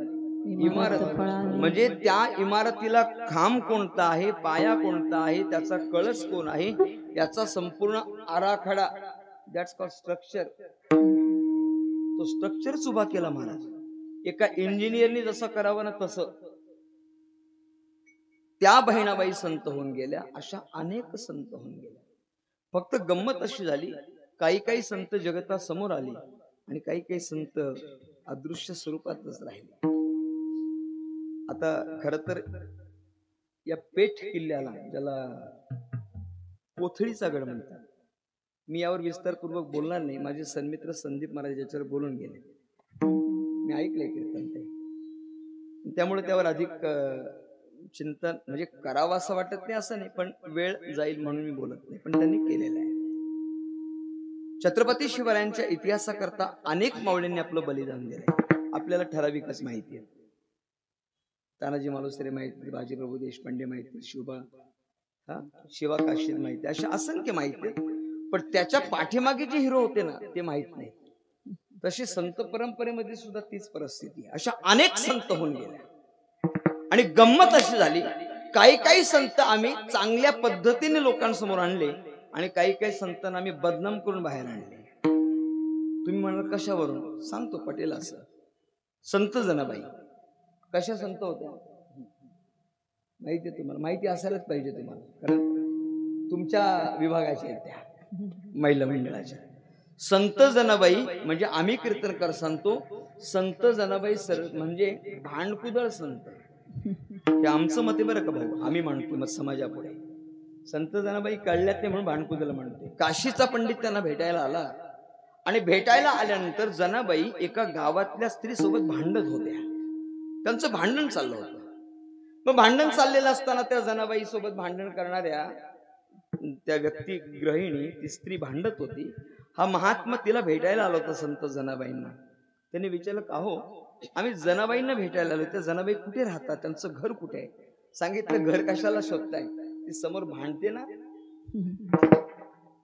इमारत म्हणजे त्या इमारतीला खांब कोणता आहे, पाया कोणता आहे, त्याचा कळस कोण आहे, याचा संपूर्ण आराखडा, दॅट्स कॉल्ड स्ट्रक्चर. तो स्ट्रक्चरच उभा केला महाराज. एका इंजिनियरने जसं करावं ना तसं. त्या बहिणाबाई संत होऊन गेल्या, अशा अनेक संत होऊन गेल्या. फक्त गंमत अशी झाली, काही काही संत जगतासमोर आली आणि काही काही संत अदृश्य स्वरूपातच राहिले. आता खर तर या पेठ किल्ल्याला, ज्याला कोथळीचा गड म्हणतात, मी यावर विस्तारपूर्वक बोलणार नाही. माझे सन्मित्र संदीप महाराज याच्यावर बोलून गेले, मी ऐकलंय कीर्तन ते, त्यामुळे त्यावर अधिक चिंतन म्हणजे करावं असं वाटत नाही असं नाही, पण वेळ जाईल म्हणून मी बोलत नाही, पण त्यांनी केलेलं आहे. छत्रपती शिवरायांच्या इतिहासाकरता अनेक मावळ्यांनी आपलं बलिदान दिलंय. आपल्याला ठराविकच माहिती आहे. तानाजी मालुसरे माहिती, बाजीप्रभू देशपांडे माहिती, शिवा काशीद माहिती, अशा असंख्य माहिती आहेत. पण त्याच्या पाठीमागे जे हिरो होते ना ते माहित नाही. तशी संत परंपरेमध्ये सुद्धा तीच परिस्थिती आहे. अशा अनेक संत होऊन गेल्या. आणि गंमत अशी झाली, काही काही संत आम्ही चांगल्या पद्धतीने लोकांसमोर आणले आणि काही काही संतांना आम्ही बदनाम करून बाहेर आणले. तुम्ही म्हणाल कशावरून? सांगतो पटेल असं. संत जनाबाई कशा संत होत्या माहिती आहे तुम्हाला? माहिती असायलाच पाहिजे तुम्हाला, कारण तुमच्या विभागाच्या आहेत त्या, महिला मंडळाच्या. संत जनाबाई म्हणजे आम्ही कीर्तनकार सांगतो, संत जनाबाई सर म्हणजे भांडकुदळ संत. हे आमचं मत आहे बरं का भाऊ, आम्ही मांडतो मत समाजापुढे. संत जनाबाई कळल्यात नाही म्हणून भांडकुदल म्हणते. काशीचा पंडित त्यांना भेटायला आला आणि भेटायला आल्यानंतर जनाबाई एका गावातल्या स्त्री सोबत भांडत होत्या. त्यांचं भांडण चाललं होतं. मग भांडण चाललेलं असताना त्या जनाबाई सोबत भांडण करणाऱ्या त्या व्यक्ती गृहिणी ती स्त्री भांडत होती. हा महात्मा तिला भेटायला आला होता संत जनाबाईंना. त्यांनी विचारलं का हो आम्ही जनाबाईंना भेटायला आलो. त्या जनाबाई कुठे राहतात, त्यांचं घर कुठे आहे. सांगितलं घर कशाला शोधताय, ती समोर भांडते ना,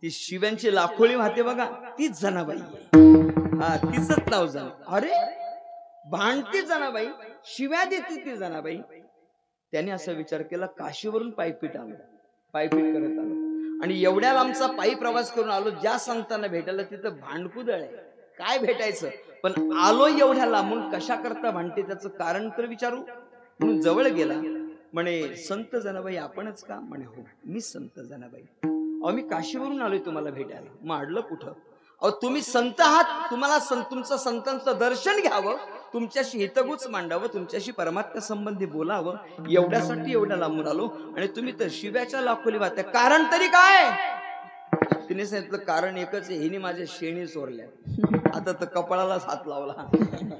ती शिव्यांची लाखोळी वाहते बघा, तीच जनाबाई. हा तिचंच नाव जना. अरे भांडती जनाबाई, शिव्या देते ती जनाबाई. त्याने असा विचार केला काशीवरून पायपीट आलो, पायपीट करत आलो आणि एवढ्या लांबचा पायी प्रवास करून आलो. ज्या संतांना भेटायला तिथं भांडकुदळ आहे, काय भेटायचं, पण आलो एवढ्या लांबून कशा करता भांडते, त्याचं कारण तर विचारू. म्हणून जवळ गेला. म्हणे संत जनाबाई आपणच का. म्हणे हो मी संत जनाबाई. अहो मी काशीवरून आलोय तुम्हाला भेटायला. माडलं कुठं. अहो तुम्ही संत आहात, तुम्हाला तुमचं संतांचं दर्शन घ्यावं, तुमच्याशी हितगुज मांडावं, तुमच्याशी परमात्म्या संबंधी बोलावं, एवढ्यासाठी एवढ्या लांबून आलो आणि तुम्ही तर शिव्याच्या लाखोली वाहताय. कारण तरी काय. तिने सांगितलं कारण एकच आहे, हिने माझ्या शेणी चोरल्या. आता तर कपाळालाच हात लावला.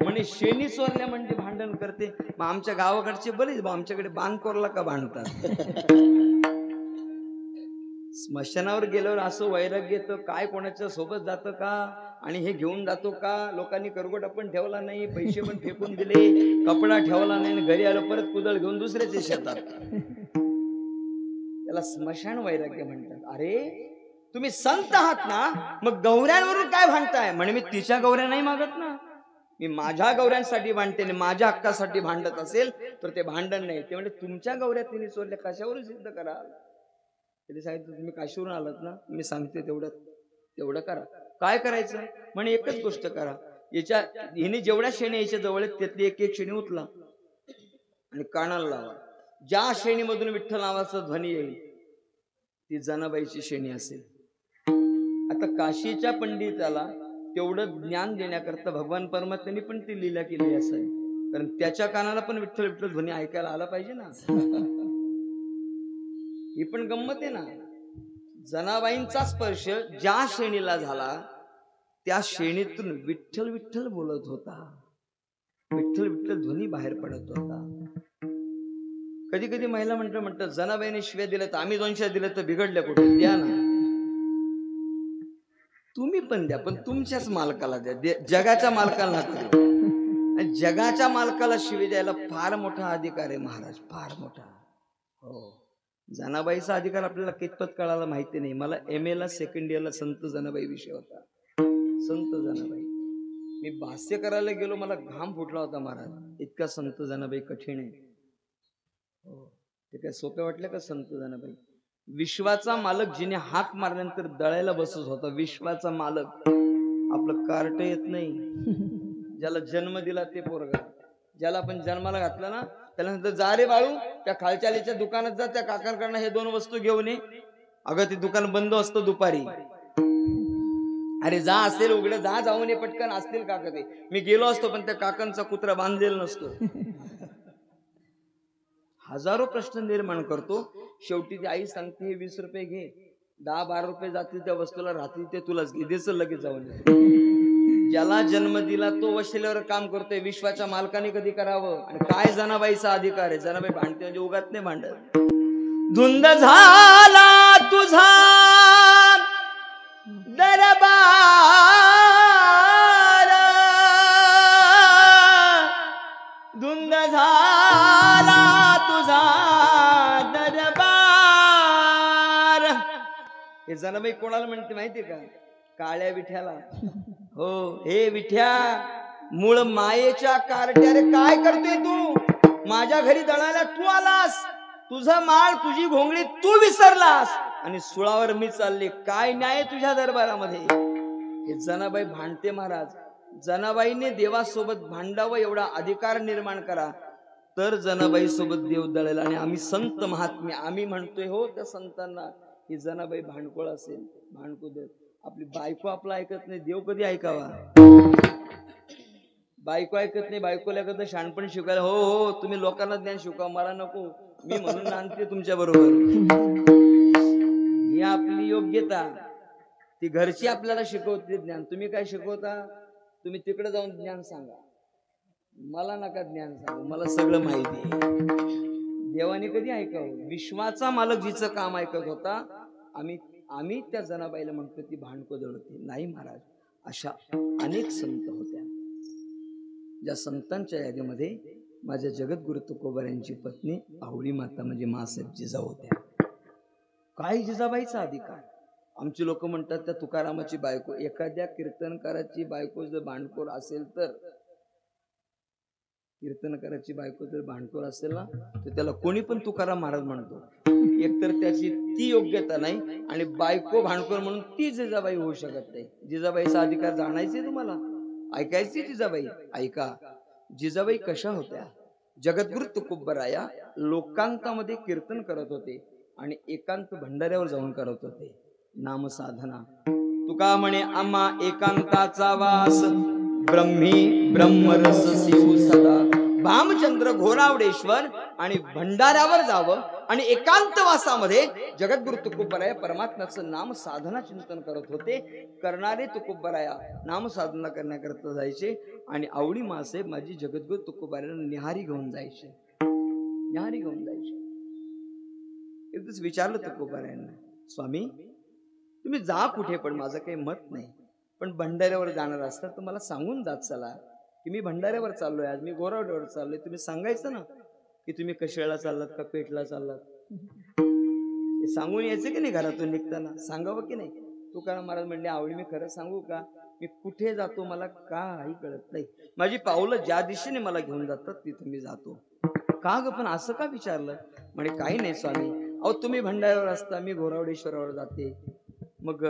म्हणे शेणी चोरल्या म्हणजे भांडण करते. मग आमच्या गावाकडचे बरेच आमच्याकडे बांध कोरला का भांडतात. स्मशानावर गेल्यावर असं वैराग्य येतं, काय कोणाच्या सोबत जातं का आणि हे घेऊन जातो का. लोकांनी करगोटा पण ठेवला नाही, पैसे पण फेकून दिले, कपडा ठेवला नाही आणि घरी आलं परत कुदळ घेऊन दुसऱ्याच्या शेतात. त्याला स्मशान वैराग्य म्हणतात. अरे तुम्ही संत आहात ना, मग गौऱ्यांवरून काय भांडताय. म्हणे मी तिच्या गौऱ्या नाही मागत ना, मी माझ्या गौऱ्यांसाठी भांडते आणि माझ्या हक्कासाठी भांडत असेल तर ते भांडण नाही. ते म्हणजे तुमच्या गौऱ्या तिने चोरल्या, कशावरून सिद्ध करा. त्याने सांगितलं तुम्ही काशीवरून आलात ना, मी सांगते तेवढं करा. काय करायचं. म्हणे एकच गोष्ट करा. याच्या हिने जेवढ्या शेणी याच्या जवळ आहेत त्यातली एक एक शेणी उचला आणि कानाला लावा. ज्या शेणीमधून विठ्ठल नावाचा ध्वनी येईल ती जनाबाईची शेणी असेल. आता काशीच्या पंडिताला तेवढं ज्ञान देण्याकरता भगवान परमात्म्याने पण ती लीला केली असं आहे. कारण त्याच्या कानाला पण विठ्ठल विठ्ठल ध्वनी ऐकायला आला पाहिजे ना. ही पण गंमत आहे ना. जनाबाईंचा स्पर्श ज्या शेणीला झाला त्या शेणीतून विठ्ठल विठ्ठल बोलत होता, विठ्ठल विठ्ठल ध्वनी बाहेर पडत होता. कधी कधी महिला म्हणतात जनाबाईने शिव्या दिल्या तर आम्ही 200 दिले तर बिघडल्या कुठे. द्या ना, तुम्ही पण द्या, पण तुमच्याच मालकाला द्या, जगाच्या मालकाला नका. जगाच्या मालकाला शिवी द्यायला फार मोठा अधिकार आहे महाराज, फार मोठा. हो, जनाबाईचा अधिकार आपल्याला कितपत कळायला माहिती नाही. मला MA ला सेकंड इयरला संत जनाबाई विषय होता. संत जनाबाई मी भाष्य करायला गेलो, मला घाम फुटला होता महाराज, इतका संत जनाबाई कठीण आहे. हो, ते काय सोपे वाटले का संत जनाबाई. विश्वाचा मालक जिने हाक मारल्यानंतर दळायला बसत होता, विश्वाचा मालक. आपलं कार्ट येत नाही, ज्याला जन्म दिला ते पोरगा, ज्याला आपण जन्माला घातला ना त्याला नंतर जा रे बाळू त्या खालच्यालीच्या दुकानात जा, त्या काकांकडनं हे 2 वस्तू घेऊन ये. अगं ते दुकान बंद असतं दुपारी. अरे जा, असेल उघड जा, जाऊन ये पटकन, असतील काका ते. मी गेलो असतो पण त्या काकांचा कुत्रा बांधलेला नसतो. हजारो प्रश्न निर्माण करतो. शेवटी ती आई सांगते हे 20 रुपये घे, 10-12 रुपये जातील त्या वस्तूला, राहतील ते तुलाच घे, देच लगेच जाऊन. ज्याला जन्म दिला तो वशिल्यावर काम करतोय, विश्वाच्या मालकाने कधी करावं. आणि काय जनाबाईचा अधिकार आहे. जनाबाई भांडते म्हणजे उगाच नाही भांडत. धुंद झाला तुझा दरबार, धुंद झाला तुझा दरबार. हे जनाबाई कोणाला म्हणते माहितीये का. काळ्या विठ्याला. हो, हे विठ्या मूळ मायेच्या कार्ट्या रे, काय करतोय तू. माझ्या घरी दळायला तू आलास, तुझा माळ तुझी घोंगडी तू विसरलास आणि सुळावर मी चालले. काय न्याय तुझ्या दरबारामध्ये. हे जनाबाई भांडते महाराज. जनाबाईने देवासोबत भांडावं एवढा अधिकार निर्माण करा तर जनाबाई सोबत देव दळेल. आणि आम्ही संत महात्मे आम्ही म्हणतोय हो त्या संतांना. ही जनाबाई भांडकोळ असेल, भांडकुद. आपली बायको आपला ऐकत नाही, देव कधी ऐकावा. बायको ऐकत नाही, बायकोला ऐकत शहाणपण शिकायला. हो हो, तुम्ही लोकांना ज्ञान शिकवा, मला नको, मी म्हणून आणते तुमच्या बरोबर. देता, ती घरची आपल्याला शिकवते ज्ञान. तुम्ही काय शिकवता? तुम्ही तिकडे जाऊन ज्ञान सांगा, मला नका ज्ञान सांगू, मला सगळं माहिती आहे. देवाने कधी ऐकावं? विश्वाचा मालक जिचं काम ऐकत होता, आम्ही त्या जनाबाईला म्हणतो ती भांडको जळते. नाही महाराज, अशा अनेक संत होत्या, ज्या संतांच्या यादीमध्ये माझ्या जगद्गुरु तुकोबा यांची पत्नी आवळी माता म्हणजे मासाहेब जिजाऊ होत्या. काय जिजाबाईचा अधिकार? आमची लोक म्हणतात त्या तुकारामाची बायको. एखाद्या कीर्तनकाराची बायको जर भांडखोर असेल तर, कीर्तनकाराची बायको जर भांडखोर असेल ना, तर त्याला कोणी पण तुकाराम महाराज म्हणतो. एकतर त्याची ती योग्यता नाही, आणि बायको भांडखोर म्हणून ती जिजाबाई होऊ शकत नाही. जिजाबाईचा अधिकार जाणायचे तुम्हाला, ऐकायची जिजाबाई. ऐका, जिजाबाई कशा होत्या? जगद्गुरु तुकोबराया लोकांतामध्ये कीर्तन करत होते आणि एकांत भंडाऱ्यावर जाऊन करत होते नामसाधना. तुका म्हणे आम्हा एकांताचा वास, ब्रह्मी ब्रह्मरस शिव सदा. भामचंद्र घोरावडेश्वर आणि भंडाऱ्यावर जावं आणि एकांतवासामध्ये जगद्गुरु तुकोबराया परमात्म्याचं नाम साधना चिंतन करत होते. करणारे तुकोबराया नाम साधना करण्याकरता जायचे आणि आवळी मासे माझी जगद्गुरु तुकोबरायांना निहारी घेऊन जायचे. एकदाच विचारलं तुकोबरायांना, स्वामी तुम्ही जा कुठे, पण माझं काही मत नाही, पण भंडाऱ्यावर जाणार असतात तर मला सांगून जात चला की मी भंडाऱ्यावर चाललोय, आज मी गोरावड्यावर चाललोय. तुम्ही सांगायचं ना की तुम्ही कशाला चाललात का पेटला चाललात, हे सांगून यायचं की नाही? घरातून निघताना सांगावं की नाही? तुकाराम महाराज म्हणले, आवळी मी खरं सांगू का, मी कुठे जातो मला काही कळत नाही. माझी पावलं ज्या दिशेने मला घेऊन जातात तिथे मी जातो. का ग, पण असं का विचारलं? म्हणे काही नाही स्वामी, अहो तुम्ही भंडाऱ्यावर असता, मी घोरावडेश्वरावर जाते, मग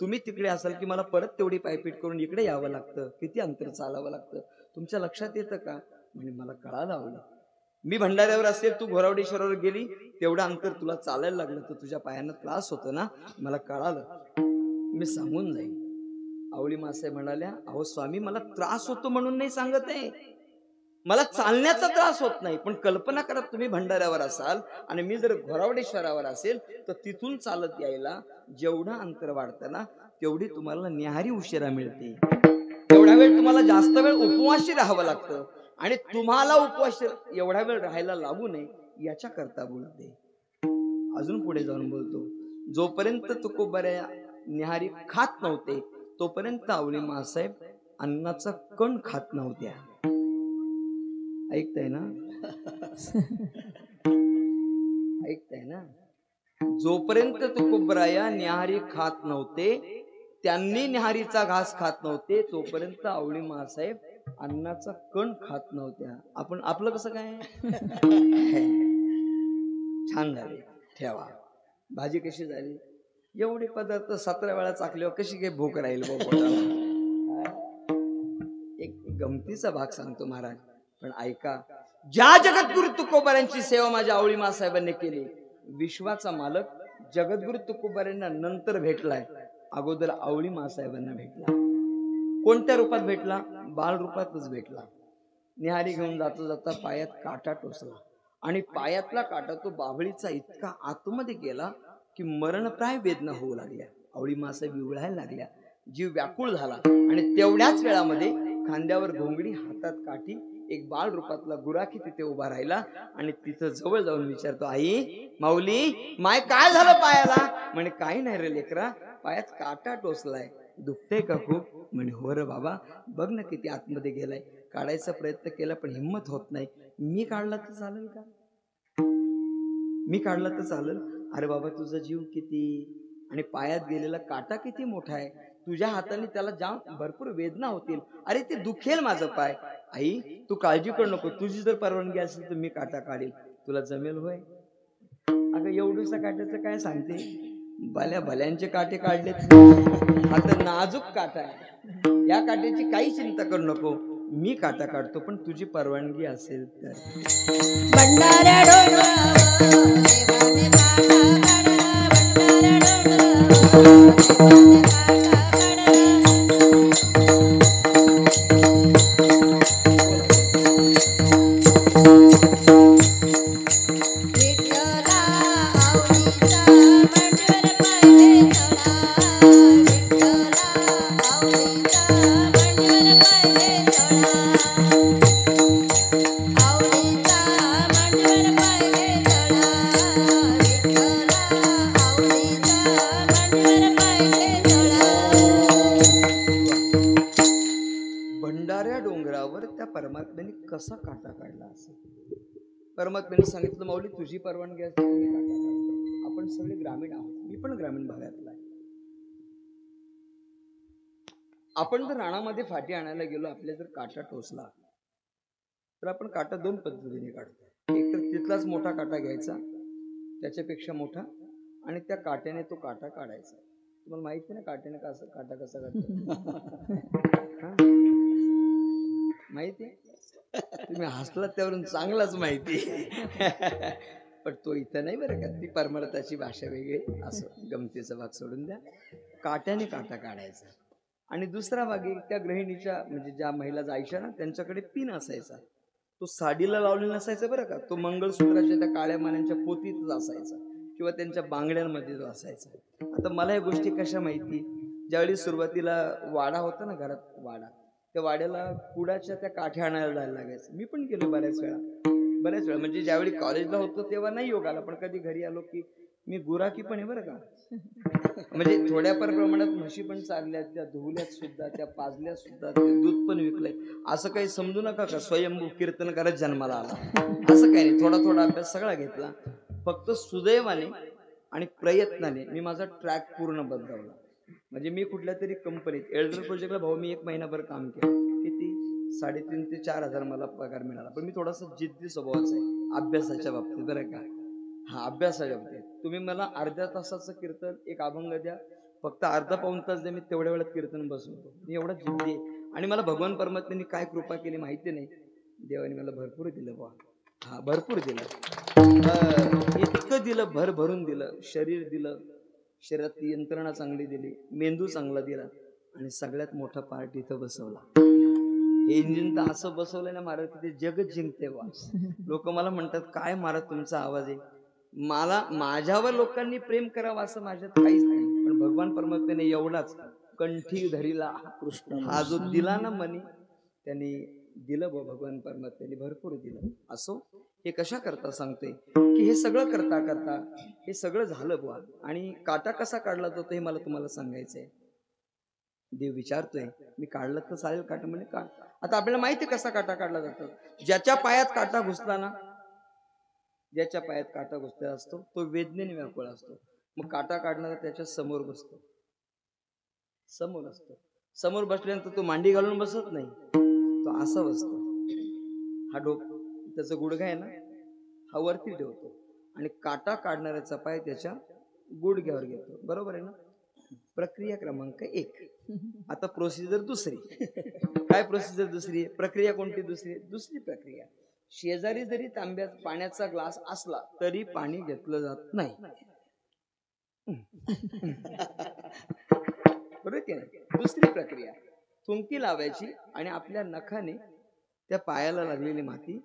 तुम्ही तिकडे असाल की मला परत तेवढी पायपीट करून इकडे यावं लागतं, किती अंतर चालावं लागतं, तुमच्या लक्षात येतं का? म्हणजे मला कळालं आवलं, मी भंडाऱ्यावर असेल, तू घोरावडेश्वरावर गेली, तेवढं अंतर तुला चालायला लागलं तर तुझ्या पायांना त्रास होतो ना, मला कळालं, मी सांगून जाईन. आवळी मासाहेब म्हणाल्या, अहो स्वामी मला त्रास होतो म्हणून नाही सांगत आहे, मला चालण्याचा त्रास होत नाही, पण कल्पना करा तुम्ही भंडाऱ्यावर असाल आणि मी जर घोरावडेश्वरावर असेल तर तिथून चालत यायला जेवढं अंतर वाढतं ना तेवढी तुम्हाला निहारी उशिरा मिळते, तेवढा वेळ तुम्हाला जास्त वेळ उपवाशी राहावं लागतं आणि तुम्हाला उपवास एवढा वेळ राहायला लागू नये याच्या करता बोलते. अजून पुढे जाऊन बोलतो, जोपर्यंत तुकोबराया निहारी खात नव्हते तोपर्यंत आवळी मासाहेब अन्नाचा कण खात नव्हत्या. ऐकताय ना? ऐकताय ना? जोपर्यंत तुकोबराया निहारी खात नव्हते, त्यांनी निहारीचा घास खात नव्हते, तोपर्यंत आवळी मासाहेब अन्नाचा कण खात नव्हत्या. आपण आपलं कसं काय? छान झाले, ठेवा. भाजी कशी झाली? एवढे पदार्थ 17 वेळा चाकल्यावर कशी काही भूक राहील पोटाला? एक गमतीचा भाग सांगतो महाराज, पण ऐका. ज्या जगद्गुरु तुकोबारांची सेवा माझ्या आवळी मासाहेबांनी केली, विश्वाचा मालक जगद्गुरु तुकोबारांना नंतर भेटलाय, अगोदर आवळी मासाहेबांना भेटला. कोणत्या रूपात भेटला? बाळ रूपातच भेटला. निहारी घेऊन जाता जाता पायात काटा टोचला आणि पायातला काटा तो बाभळीचा इतका आतमध्ये गेला की मरणप्राय वेदना होऊ लागल्या. आवळी मासाहेब विवळायला लागल्या, जीव व्याकुळ झाला आणि तेवढ्याच वेळामध्ये खांद्यावर घोंगडी, हातात काठी, एक बाळ रूपातला गुराखी तिथे उभा राहिला आणि तिथं जवळ जाऊन विचारतो, आई माऊली माय काय झालं पायाला? म्हणे काही नाही रे लेकरा, पायात काटा टोचलाय, दुखतंय का खूप? म्हणे हो रे बाबा, बघ ना किती आतमध्ये गेलाय, काढायचा प्रयत्न केला पण हिम्मत होत नाही. मी काढला तर चालेल का? मी काढला तर चालेल? अरे बाबा तुझा जीव किती आणि पायात गेलेला काटा किती मोठा आहे, तुझ्या हाताने त्याला जाम भरपूर वेदना होतील, अरे ते दुखेल माझं पाय. आई तू काळजी करू नको, तुझी जर परवानगी असेल तर मी काटा काढेल, तुला जमेल होय? अगं एवढूसा काट्याचं काय सांगते, भल्या भल्यांचे काटे काढलेत, आता नाजूक काटा आहे, या काट्याची काही चिंता करू नको, मी काटा काढतो, पण तुझी परवानगी असेल तर. विठ्ठला आवळीचा मंडळ पाहिजे चढा. परमात्म्याने कसा काटा काढला असेल? परमात्म्याने सांगितलं, माऊली तुझी परवानगी असते मी काटा काढतो. आपण सगळे ग्रामीण आहोत, मी पण ग्रामीण भागातला आहे. आपण जर रानामध्ये फाटी आणायला गेलो, आपल्या जर काटा टोचला तर आपण काटा दोन पद्धतीने काढतो. एक तर तिथलाच मोठा काटा घ्यायचा, त्याच्यापेक्षा मोठा, आणि त्या काट्याने तो काटा काढायचा. तुम्हाला माहिती ना काट्याने कसा काटा कसा काढतो? माहिती? तुम्ही हसलात त्यावरून चांगलाच माहिती. पण तो इथं नाही बरं का, ती परमार्थाची भाषा वेगळी. असं गमतीचा भाग सोडून द्या. काट्याने काटा काढायचा. आणि दुसरा भाग त्या गृहिणीच्या म्हणजे ज्या महिला जायच्या ना, त्यांच्याकडे पिन असायचा. तो साडीला लावलेला नसायचा बरं का, तो मंगळसूत्राच्या त्या काळ्या मान्यांच्या पोतीतच असायचा किंवा त्यांच्या बांगड्यांमध्ये जो असायचा. आता मला या गोष्टी कशा माहिती? ज्यावेळी सुरुवातीला वाडा होता ना घरात, वाडा, त्या वाड्याला कुडाच्या त्या काठ्या आणायला जायला लागायचं. मी पण गेलो बऱ्याच वेळा. म्हणजे ज्यावेळी कॉलेजला होतो तेव्हा नाही योग आला, पण कधी घरी आलो की मी गुराकी पण आहे बरं का. म्हणजे थोड्याफार प्रमाणात म्हशी पण चालल्यात, त्या धुवल्यात सुद्धा, त्या पाजल्यात सुद्धा, ते दूध पण विकलंय. असं काही समजू नका का स्वयंभू कीर्तन करत जन्माला आला, असं काही नाही. थोडा थोडा अभ्यास सगळा घेतला. फक्त सुदैवाने आणि प्रयत्नाने मी माझा ट्रॅक पूर्ण बदलवला. म्हणजे मी कुठल्या तरी कंपनीत एल्डर प्रोजेक्टला भाऊ मी 1 महिनाभर काम केलं. किती 3,500 ते 4,000 मला पगार मिळाला. पण मी थोडासा जिद्दी स्वभावाचा आहे अभ्यासाच्या बाबतीत बरं का. हा, अभ्यासाच्या बाबतीत तुम्ही मला अर्ध्या तासाचं कीर्तन, एक अभंग द्या, फक्त अर्धा पाऊण तास द्या, मी तेवढ्या वेळात कीर्तन बसवतो. मी एवढा जिद्दी आहे. आणि मला भगवान परमात्म्याने काय कृपा केली माहिती नाही, देवाने मला भरपूर दिलं बा. हा, भरपूर दिलं, इतकं दिलं, भरून दिलं. शरीर दिलं, शरीरातली यंत्रणा चांगली दिली, मेंदू चांगला दिला, आणि सगळ्यात मोठा पार्ट इथं बसवला. हे इंजिन तर असं बसवलं ना महाराज, ते जगच जिंकते बा. लोक मला म्हणतात, काय महाराज तुमचा आवाज आहे. मला माझ्यावर लोकांनी प्रेम करावं असं माझ्यात काहीच नाही, पण भगवान परमात्म्याने एवढाच कंठी धरीला कृष्ण, हा जो दिला ना मनी, त्यांनी दिलं बा. भगवान परमात्म्याने भरपूर दिलं. असो, हे कशा करता सांगतोय की हे सगळं करता करता हे सगळं झालं बुवा. आणि काटा कसा काढला जातो हे मला तुम्हाला सांगायचंय. देव विचारतोय, मी काढलं तर चालेल काटा? म्हणजे काढ. आता आपल्याला माहिती कसा काटा काढला जातो. ज्याच्या पायात काटा घुसला ना, ज्याच्या पायात काटा घुसलेला असतो तो वेदनेने व्याकुळ असतो. मग काटा काढणारा त्याच्या समोर बसतो, समोर असतो. समोर बसल्यानंतर तो मांडी घालून बसत नाही, तो असा बसतो. हा त्याचा गुडघा आहे ना, हा वरती ठेवतो आणि काटा काढणाऱ्याचा पाय त्याच्या गुडघ्यावर घेतो. बरोबर आहे ना? प्रक्रिया क्रमांक 1. आता प्रोसिजर दुसरी. काय प्रोसिजर दुसरी? प्रक्रिया कोणती दुसरी? दुसरी प्रक्रिया, शेजारी जरी तांब्यात पाण्याचा ग्लास असला तरी पाणी घेतलं जात नाही. बरोबर की नाही? दुसरी प्रक्रिया, थुंकी लावायची आणि आपल्या नखाने त्या पायाला लागलेली माती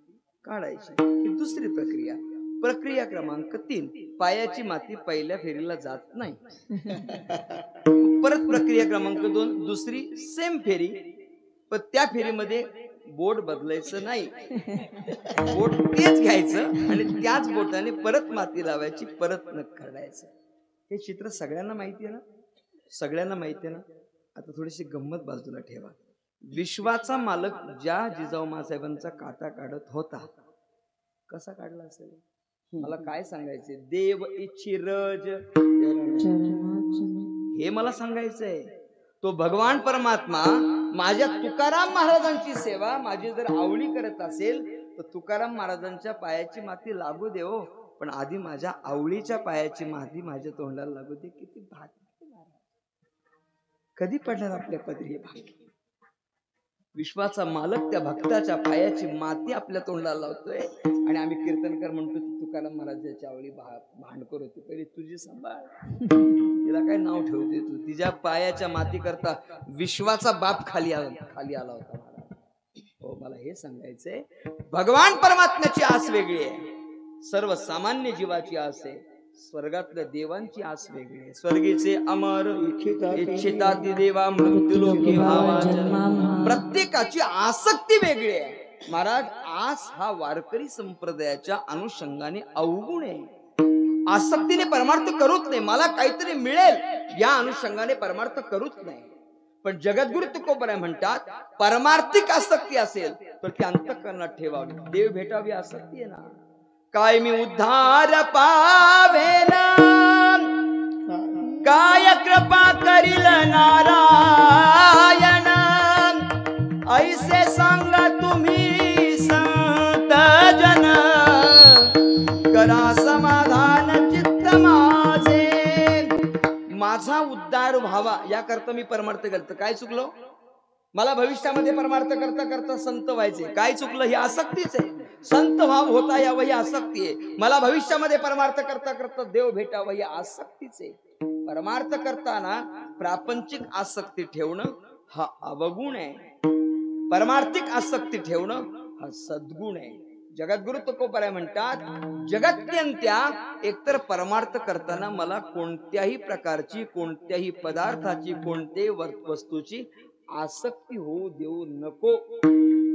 काढायची. ही दुसरी प्रक्रिया. प्रक्रिया क्रमांक 3, पायाची माती पहिल्या फेरीला जात नाही. परत प्रक्रिया क्रमांक 2, दुसरी सेम फेरी, पण त्या फेरीमध्ये बोट बदलायचं नाही, बोट तेच घ्यायचं आणि त्याच बोटाने परत माती लावायची, परत नख काढायचं. हे चित्र सगळ्यांना माहिती आहे ना? सगळ्यांना माहिती आहे ना? आता थोडीशी गंमत बाजूला ठेवा. विश्वाचा मालक ज्या जिजाऊ मासाहेबांचा काटा काढत होता, कसा काढला असेल? मला काय सांगायचे? देव इच्छी रज, हे मला सांगायचंय. तो भगवान परमात्मा माझ्या तुकाराम महाराजांची सेवा माझी जर आवडी करत असेल तर तुकाराम महाराजांच्या पायाची माती लागू दे हो, पण आधी माझ्या आवडीच्या पायाची माती माझ्या तोंडाला लागू दे. किती भाग्य! कधी पडणार आपल्या पदरी हे भाग्य? विश्वाचा मालक त्या भक्ताच्या पायाची माती आपल्या तोंडाला लावतोय आणि आम्ही कीर्तनकर म्हणतो तुकाराम महाराजांची आवडी भांडकर होती, पहिली तुझी सांभाळ. तिला काय नाव ठेवते तू? तिच्या पायाच्या माती करता विश्वाचा बाप खाली आला होता. हो, मला हे सांगायचंय, भगवान परमात्म्याची आस वेगळी आहे, सर्वसामान्य जीवाची आस आहे, स्वर्गातल्या देवांची आस वेगळी आहे. स्वर्गीचे अमर इच्छिताती देवा मृत्युलोकी भावा, प्रत्येकाची आसक्ती वेगळी आहे. महाराज, आस हा वारकरी संप्रदायाच्या अनुषंगाने अवगुण आहे. आसक्तीने परमार्थ करूच नाही, मला काहीतरी मिळेल या अनुषंगाने परमार्थ करूच नाही. पण जगद्गुरु तुकोबराय म्हणतात परमार्थिक आसक्ती असेल तर ती अंतःकरणात ठेवावी. देव भेटावी आसक्ती आहे ना. काय मी उद्धार पावेना काय कृपा करील नारायण ऐसे सांगा तुम्ही संत जन करा समाधान चित्त माझे. माझा उद्धार व्हावा याकरता मी परमार्थ करतो. काय चुकलो? मला भविष्यामध्ये परमार्थ करता करता संत व्हायचे. काय चुकलं? ही आसक्तीच आहे. संत भाव होता यावं ही आसक्ती आहे. मला भविष्यामध्ये परमार्थ करता करता देव भेटावं ही आसक्तीच आहे. परमार्थ करताना प्रापंचिक आसक्ती ठेवणं हा अवगुण आहे. परमार्थिक आसक्ती ठेवणं हा सद्गुण आहे. जगद्गुरु तुकोबराय म्हणतात जगत्यंत्या एकतर परमार्थ करताना मला कोणत्याही प्रकारची कोणत्याही पदार्थाची कोणत्याही वस्तूची आसक्ती होऊ देऊ नको.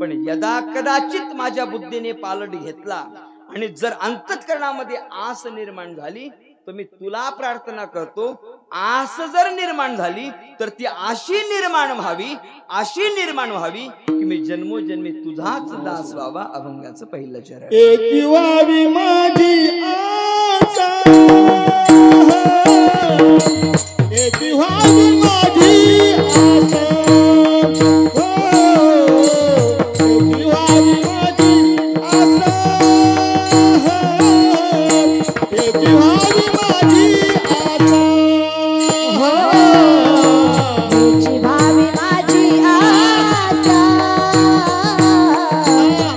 पण यदा कदाचित माझ्या बुद्धीने पालट घेतला आणि जर अंतःकरणामध्ये आस निर्माण झाली तर मी तुला प्रार्थना करतो आस जर निर्माण झाली तर ती अशी निर्माण व्हावी की मी जन्मोजन्मी तुझाच दास व्हावा. अभंगाचं पहिलं चरण. एकी व्हावी माझी आशा एकी व्हावी माझी आशा एकी व्हावी माझी आशा एकी व्हावी माझी आशा हेची भावी माझी आशा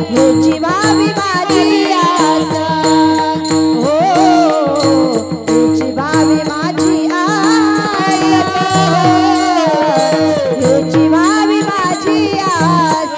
हेची भावी माझी आशा हो हेची भावी माझी आशा हेची भावी माझी आशा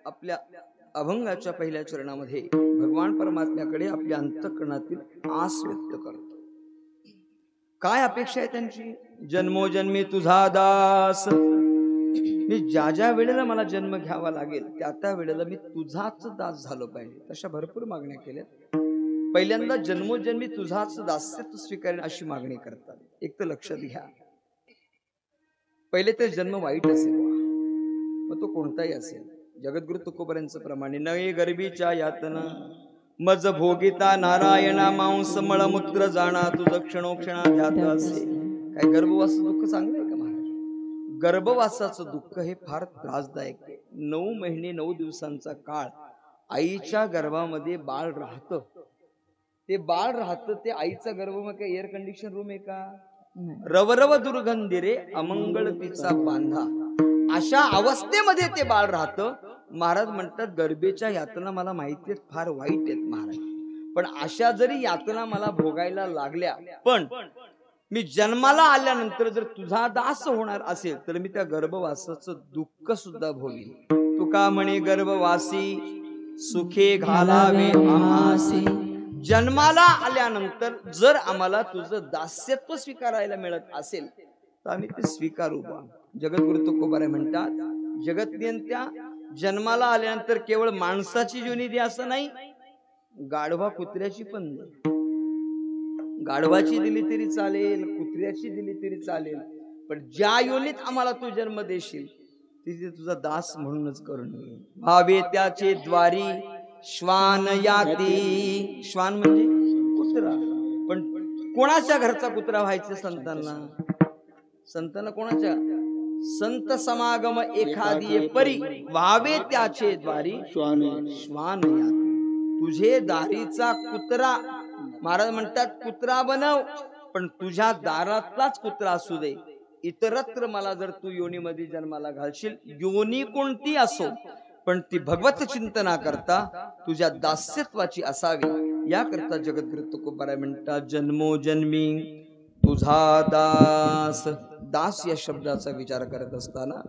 आपल्या अभंगाच्या पहिल्या चरणामध्ये भगवान परमात्म्याकडे आपल्या अंतःकरणातील आस व्यक्त करतो. काय अपेक्षा आहे त्यांची? जन्मोजन्मी तुझा दास, मी ज्या ज्या वेळेला मला जन्म घ्यावा लागेल त्या वेळेला मी तुझाच दास झालो पाहिजे. तशा भरपूर मागण्या केल्यात. पहिल्यांदा जन्मोजन्मी तुझाच दास्यत्व स्वीकारेन अशी मागणी करतात. एक तर लक्षात घ्या, पहिले तर जन्म वाईट असेल, मग तो कोणताही असेल. जगद्गुरु तुकोबऱ्यांचं प्रमाणे नये गर्भीच्या यातना मज भोगिता नारायणा मांस मळमूत्र जाणा तुझं क्षणोक्षणा ध्यात असे. काय गर्भवासाचं दुःख चांगलं आहे का महाराज? गर्भवासाचं दुःख हे फार त्रासदायक आहे. 9 महिने 9 दिवसांचा काळ आईच्या गर्भामध्ये बाळ राहतं. ते बाळ राहतं ते आईचा गर्भ मग काय एअर कंडिशन रूम आहे का? रवरव दुर्गंधी रे अमंगळ तिचा बांधा, अशा अवस्थेमध्ये ते बाळ राहतं. महाराज म्हणतात गर्भेच्या यातना मला माहिती आहेत फार वाईट आहेत महाराज, पण अशा जरी यातना मला भोगायला लागल्या, पण मी जन्माला आल्यानंतर जर तुझा दास होणार असेल तर मी त्या गर्भवासाचं दुःख सुद्धा भोगीन. तुका म्हणे गर्भवासी सुखे घालावे आमासी. जन्माला आल्यानंतर जर आम्हाला तुझं दास्यत्व स्वीकारायला मिळत असेल तर आम्ही ते स्वीकारू बा. जगद्गुरु तुकोबाराय म्हणतात जगतनियंत्या जन्माला आल्यानंतर केवळ माणसाची योनी दे असं नाही, गाढवा कुत्र्याची पण दे. गाढवाची दिली तरी चालेल, कुत्र्याची दिली तरी चालेल, पण ज्या योनीत आम्हाला तू जन्म देशील तिथे तुझा दास म्हणूनच करून घे. भावे त्याचे द्वारी श्वान याती. श्वान म्हणजे कुत्रा, पण कोणाच्या घरचा कुत्रा व्हायचं संतांना? संतांना कोणाच्या? संत समागम एखादी परी व्हावे त्याचे द्वारी श्वान याती. तुझे दारीचा कुत्रा, महाराज म्हणतात कुत्रा बनव, पण तुझ्या दारातलाच कुत्रा असू दे. इतरत्र मला जर तू योनीमध्ये जन्माला घालशील, योनी कोणती असो, पण ती भगवत चिंतना करता तुझ्या दास्यत्वाची असावी. याकरता जगद्गुरु तुकोबाराय म्हणतात जन्मोजन्मी तुझा दास. दास या शब्दाचा विचार करत असताना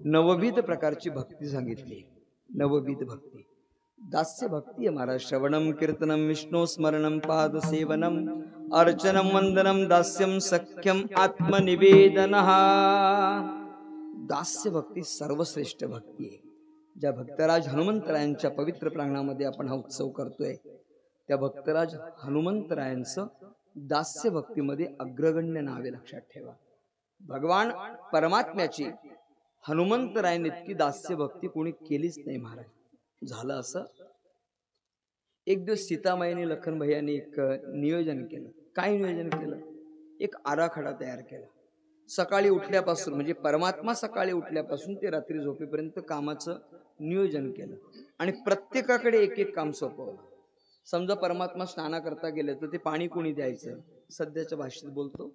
9विध प्रकारची भक्ती सांगितली. 9विध भक्ती. दास्य भक्ती आहे महाराज. श्रवणम कीर्तनम विष्णू स्मरणम पाद सेवनम अर्चनम वंदनम दास्यम सख्यम आत्मनिवेदन. दास्य भक्ती सर्वश्रेष्ठ भक्ती आहे. ज्या भक्तराज हनुमंतरायांच्या पवित्र प्रांगणामध्ये आपण हा उत्सव करतोय, त्या भक्तराज हनुमंतरायांचं दास्य भक्तीमध्ये अग्रगण्य नावे लक्षात ठेवा. भगवान परमात्म्याची हनुमंतरायांनी इतकी दास्य भक्ती कोणी केलीच नाही महाराज. झालं असं, एक दिवस सीतामाईने लखन भैयाने एक नियोजन केलं. काय नियोजन केलं? एक आराखडा तयार केला. सकाळी उठल्यापासून म्हणजे परमात्मा सकाळी उठल्यापासून ते रात्री झोपेपर्यंत कामाचं नियोजन केलं आणि प्रत्येकाकडे एक एक काम सोपवलं. समजा परमात्मा स्नाना करता गेले तर ते पाणी कोणी द्यायचं, सध्याच्या भाषेत बोलतो,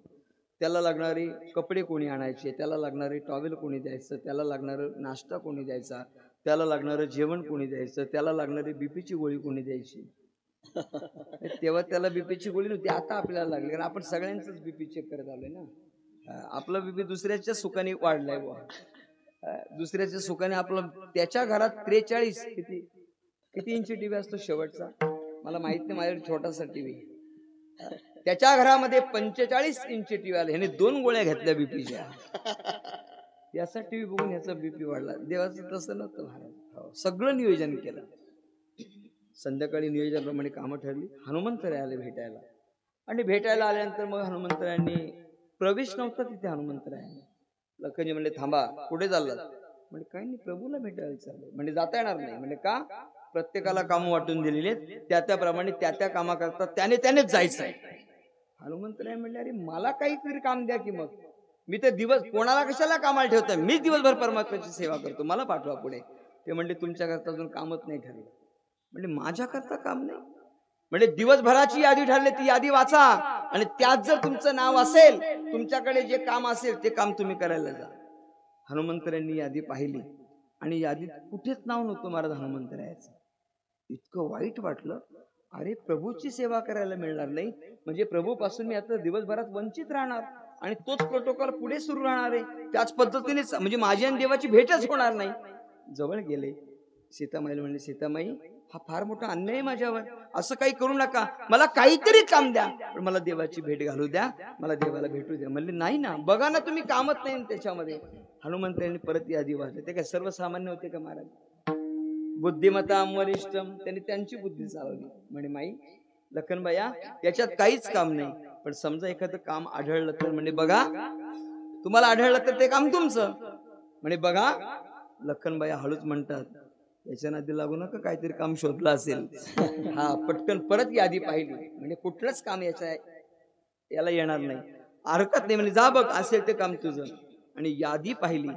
त्याला लागणारे कपडे कोणी आणायचे, त्याला लागणारे टॉवेल कोणी द्यायचं, त्याला लागणारं नाश्ता कोणी द्यायचा, त्याला लागणारं जेवण कोणी द्यायचं, त्याला लागणारी बीपीची गोळी कोणी द्यायची. तेव्हा त्याला बीपीची गोळी नव्हती, आता आपल्याला लागली, कारण आपण सगळ्यांचंच बीपी चेक करत आलोय ना. आपला बीपी दुसऱ्याच्या सुखाने वाढलाय बुवा, दुसऱ्याच्या सुखाने आपलं. त्याच्या घरात 43 किती इंची टीव्ही असतो शेवटचा मला माहित नाही, माझ्या छोटासा टीव्ही. त्याच्या घरामध्ये 45 इंची टीव्ही आला. ह्याने 2 गोळ्या घेतल्या बीपीच्या. याचा टीव्ही बघून ह्याचा बीपी वाढला. देवाचं तसं नव्हतं महाराज. सगळं नियोजन केलं. संध्याकाळी नियोजनाप्रमाणे कामं ठरली. हनुमंतरायाला भेटायला, आणि भेटायला आल्यानंतर मग हनुमंतरायांनी प्रवेश नव्हता तिथे. हनुमंतरायांनी लखनजी म्हणले थांबा, कुठे चाललात? म्हणजे काही नाही, प्रभूला भेटायला चाललं. म्हणजे जाता येणार नाही. म्हणजे का? प्रत्येकाला कामं वाटून दिलेली आहेत, त्याप्रमाणे त्या कामा करतात, त्यानेच जायचं आहे. हनुमंतराय म्हणले अरे मला काहीतरी काम द्या की, मग मी तर दिवस कोणाला कशाला कामाला ठेवतोय, मीच दिवसभर परमात्म्याची सेवा करतो, मला पाठवा पुढे. ते म्हणले तुमच्याकरता अजून कामच नाही ठरलं. म्हणजे माझ्याकरता काम नाही? म्हणजे दिवसभराची यादी ठरली, ती यादी वाचा आणि त्यात जर तुमचं नाव असेल, तुमच्याकडे जे काम असेल ते काम तुम्ही करायला जा. हनुमंतरायांनी यादी पाहिली आणि यादीत कुठेच नाव नव्हतं महाराज हनुमंतरायाचं. इतकं वाईट वाटलं. अरे प्रभूची सेवा करायला मिळणार नाही म्हणजे प्रभूपासून मी आता दिवसभरात वंचित राहणार, आणि तोच प्रोटोकॉल पुढे सुरू राहणार आहे. त्याच पद्धतीनेच म्हणजे माझी आणि देवाची भेटच होणार नाही. जवळ गेले. सीतामाईला म्हणले सीतामाई हा फार मोठा अन्याय माझ्यावर, असं काही करू नका, मला काहीतरी काम द्या, पण मला देवाची भेट घालू द्या, मला देवाला भेटू द्या. म्हणले नाही ना, बघा ना तुम्ही कामच नाही त्याच्यामध्ये. हनुमंतांनी परत यादी वाचली. ते काय सर्वसामान्य होते का महाराज? बुद्धिमत्ता वरिष्ठम, त्यांनी त्यांची बुद्धी चालवली. म्हणे माई लखनबाया याच्यात काहीच काम नाही, पण समजा एखादं काम आढळलं तर म्हणजे बघा तुम्हाला आढळलं तर ते काम तुमचं. म्हणे बघा लखनबाई हळूच म्हणतात, याच्या नादी लागू नका, काहीतरी काम शोधलं असेल. हा पटकन परत यादी पाहिली, म्हणजे कुठलंच काम याला येणार नाही, हरकत नाही म्हणजे जा बघ असेल ते काम तुझं. आणि यादी पाहिली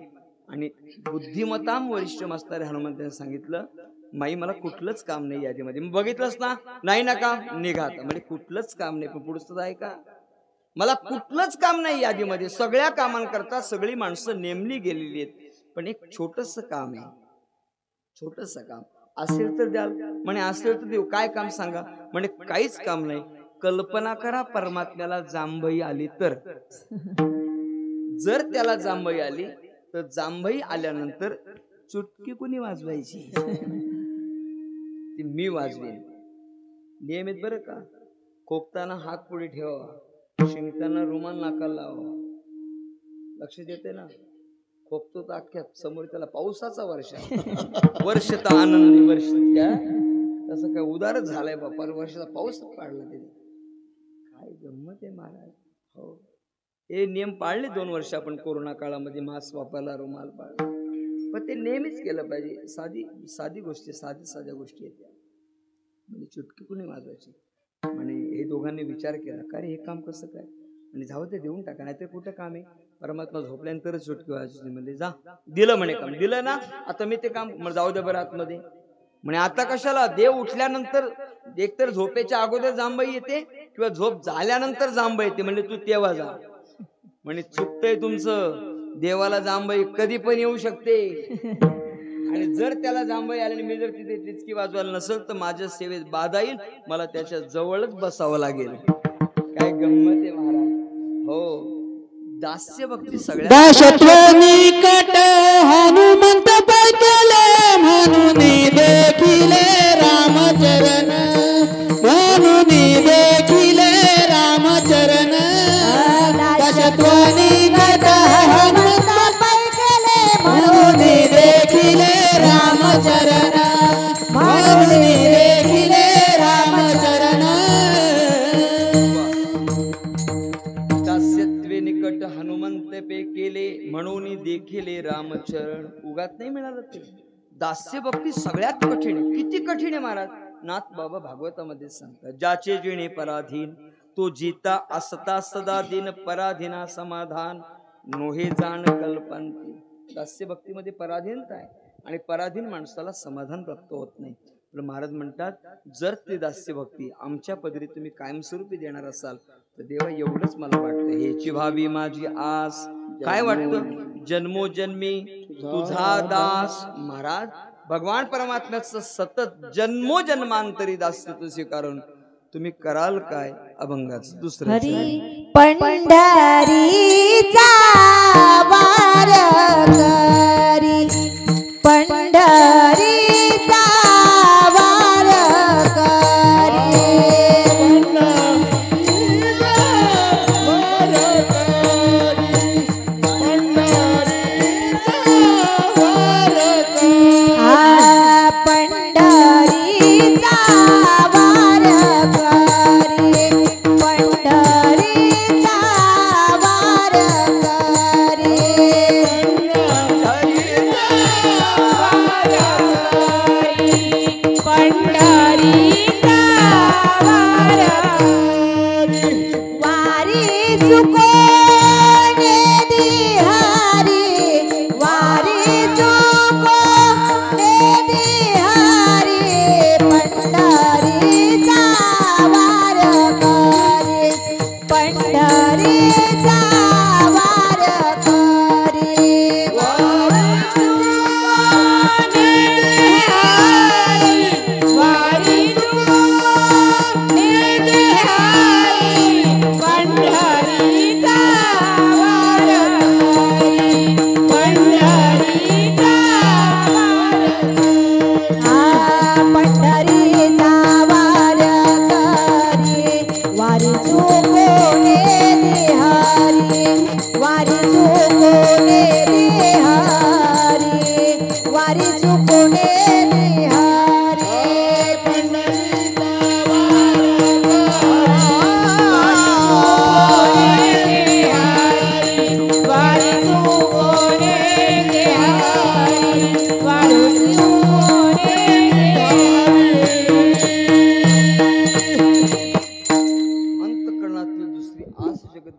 आणि बुद्धिमताम वरिष्ठ मास्तर हनुमंतांनी सांगितलं, माई मला कुठलंच काम नाही यादीमध्ये. मग बघितलंच ना, नाही ना काम, निघा आता. म्हणजे कुठलंच काम नाही, पण पुढचं आहे का, मला कुठलंच काम नाही यादीमध्ये, सगळ्या कामांकरता सगळी माणसं नेमली गेलेली आहेत, पण एक छोटस काम आहे, छोटस काम असेल तर द्याल. म्हणे असेल तर देऊ, काय काम सांगा. म्हणे काहीच काम नाही, कल्पना करा परमात्म्याला जांभई आली तर, जर त्याला जांभई आली तर जांभई आल्यानंतर चुटकी कुणी वाजवायची, ती मी वाजवेन. नियमित बरं का, खोकताना हात पुढे ठेवा, शिंकताना रुमाल नाकाला लावा. लक्ष देते ना, खोकतो तर अख्ख्या समोर त्याला पावसाचा वर्ष तर आनंदी वर्ष, तसं काय उदारच झालंय बापा, वर्षाचा पाऊस पाडला त्याने, काय गंमत आहे महाराज. हो हे नियम पाळले 2 वर्ष आपण कोरोना काळामध्ये, मास्क वापरला, रुमाल पाळला, पण ते नेहमीच केलं पाहिजे. साधी गोष्टी, साध्या गोष्टी आहेत त्या. म्हणजे चुटकी कुणी वाजवायची. म्हणे हे दोघांनी विचार केला, का रे हे काम कसं काय, आणि जाऊ ते देऊन टाका, नाही ते कुठं काम आहे, परमात्मा झोपल्यानंतरच चुटकी वाजवायची. म्हणजे जा दिलं म्हणे काम, दिलं ना आता मी ते काम, जाऊ दे बरं आतमध्ये. म्हणे आता कशाला, देव उठल्यानंतर एकतर झोपेच्या अगोदर जांभई येते किंवा झोप झाल्यानंतर जांभई येते, म्हणजे तू तेव्हा जा. म्हणे चुकतंय तुमचं, देवाला जांभई कधी पण येऊ शकते, आणि जर त्याला जांभई आली आणि मी जर तिथे टिचकी वाजवायला नसेल तर माझ्या सेवेत बाधा येईल, मला त्याच्या जवळच बसावं लागेल. काय गंमत आहे महाराज. हो दास्य भक्ती सगळ्या दाशत्वनिकट हनुमंत पैकले, म्हणून देखिले रामचरण, म्हणून देखिले रामचरण. दाशत्वनिकट हनुमंत पैकले, म्हणून देखिले रामचरण, म्हणून देखिले रामचरण. दास्यत्वे निकट हनुमंत पे केले, म्हणून देखिले रामचरण. उगात नाही मिळालं ते. दास्य भक्ती सगळ्यात कठीण आहे. किती कठीण आहे महाराज, नाथ बाबा भागवतामध्ये सांगतात, ज्याचे जिणे पराधीन तो जीता असता सदा दिन, पराधीना समाधान नोहे जाण कल्पंती. दास्य भक्तीमध्ये पराधीनता आहे, आणि पराधीन माणसाला समाधान प्राप्त होत नाही. पण महाराज म्हणतात, जर ते दास्य भक्ती आमच्या पदरी तुम्ही कायमस्वरूपी देणार असाल तर देवा एवढंच मला वाटतं, हेची व्हावी माझी आस. काय वाटतं, जन्मोजन्मी तुझा दास. महाराज भगवान परमात्म्याचं सतत जन्मोजन्मांतरी दास्यत्व स्वीकारून तुम्ही कराल काय. अभंगाचं दुसरं हरी पंढरीचा वार करी, पंढरीचा वार करी,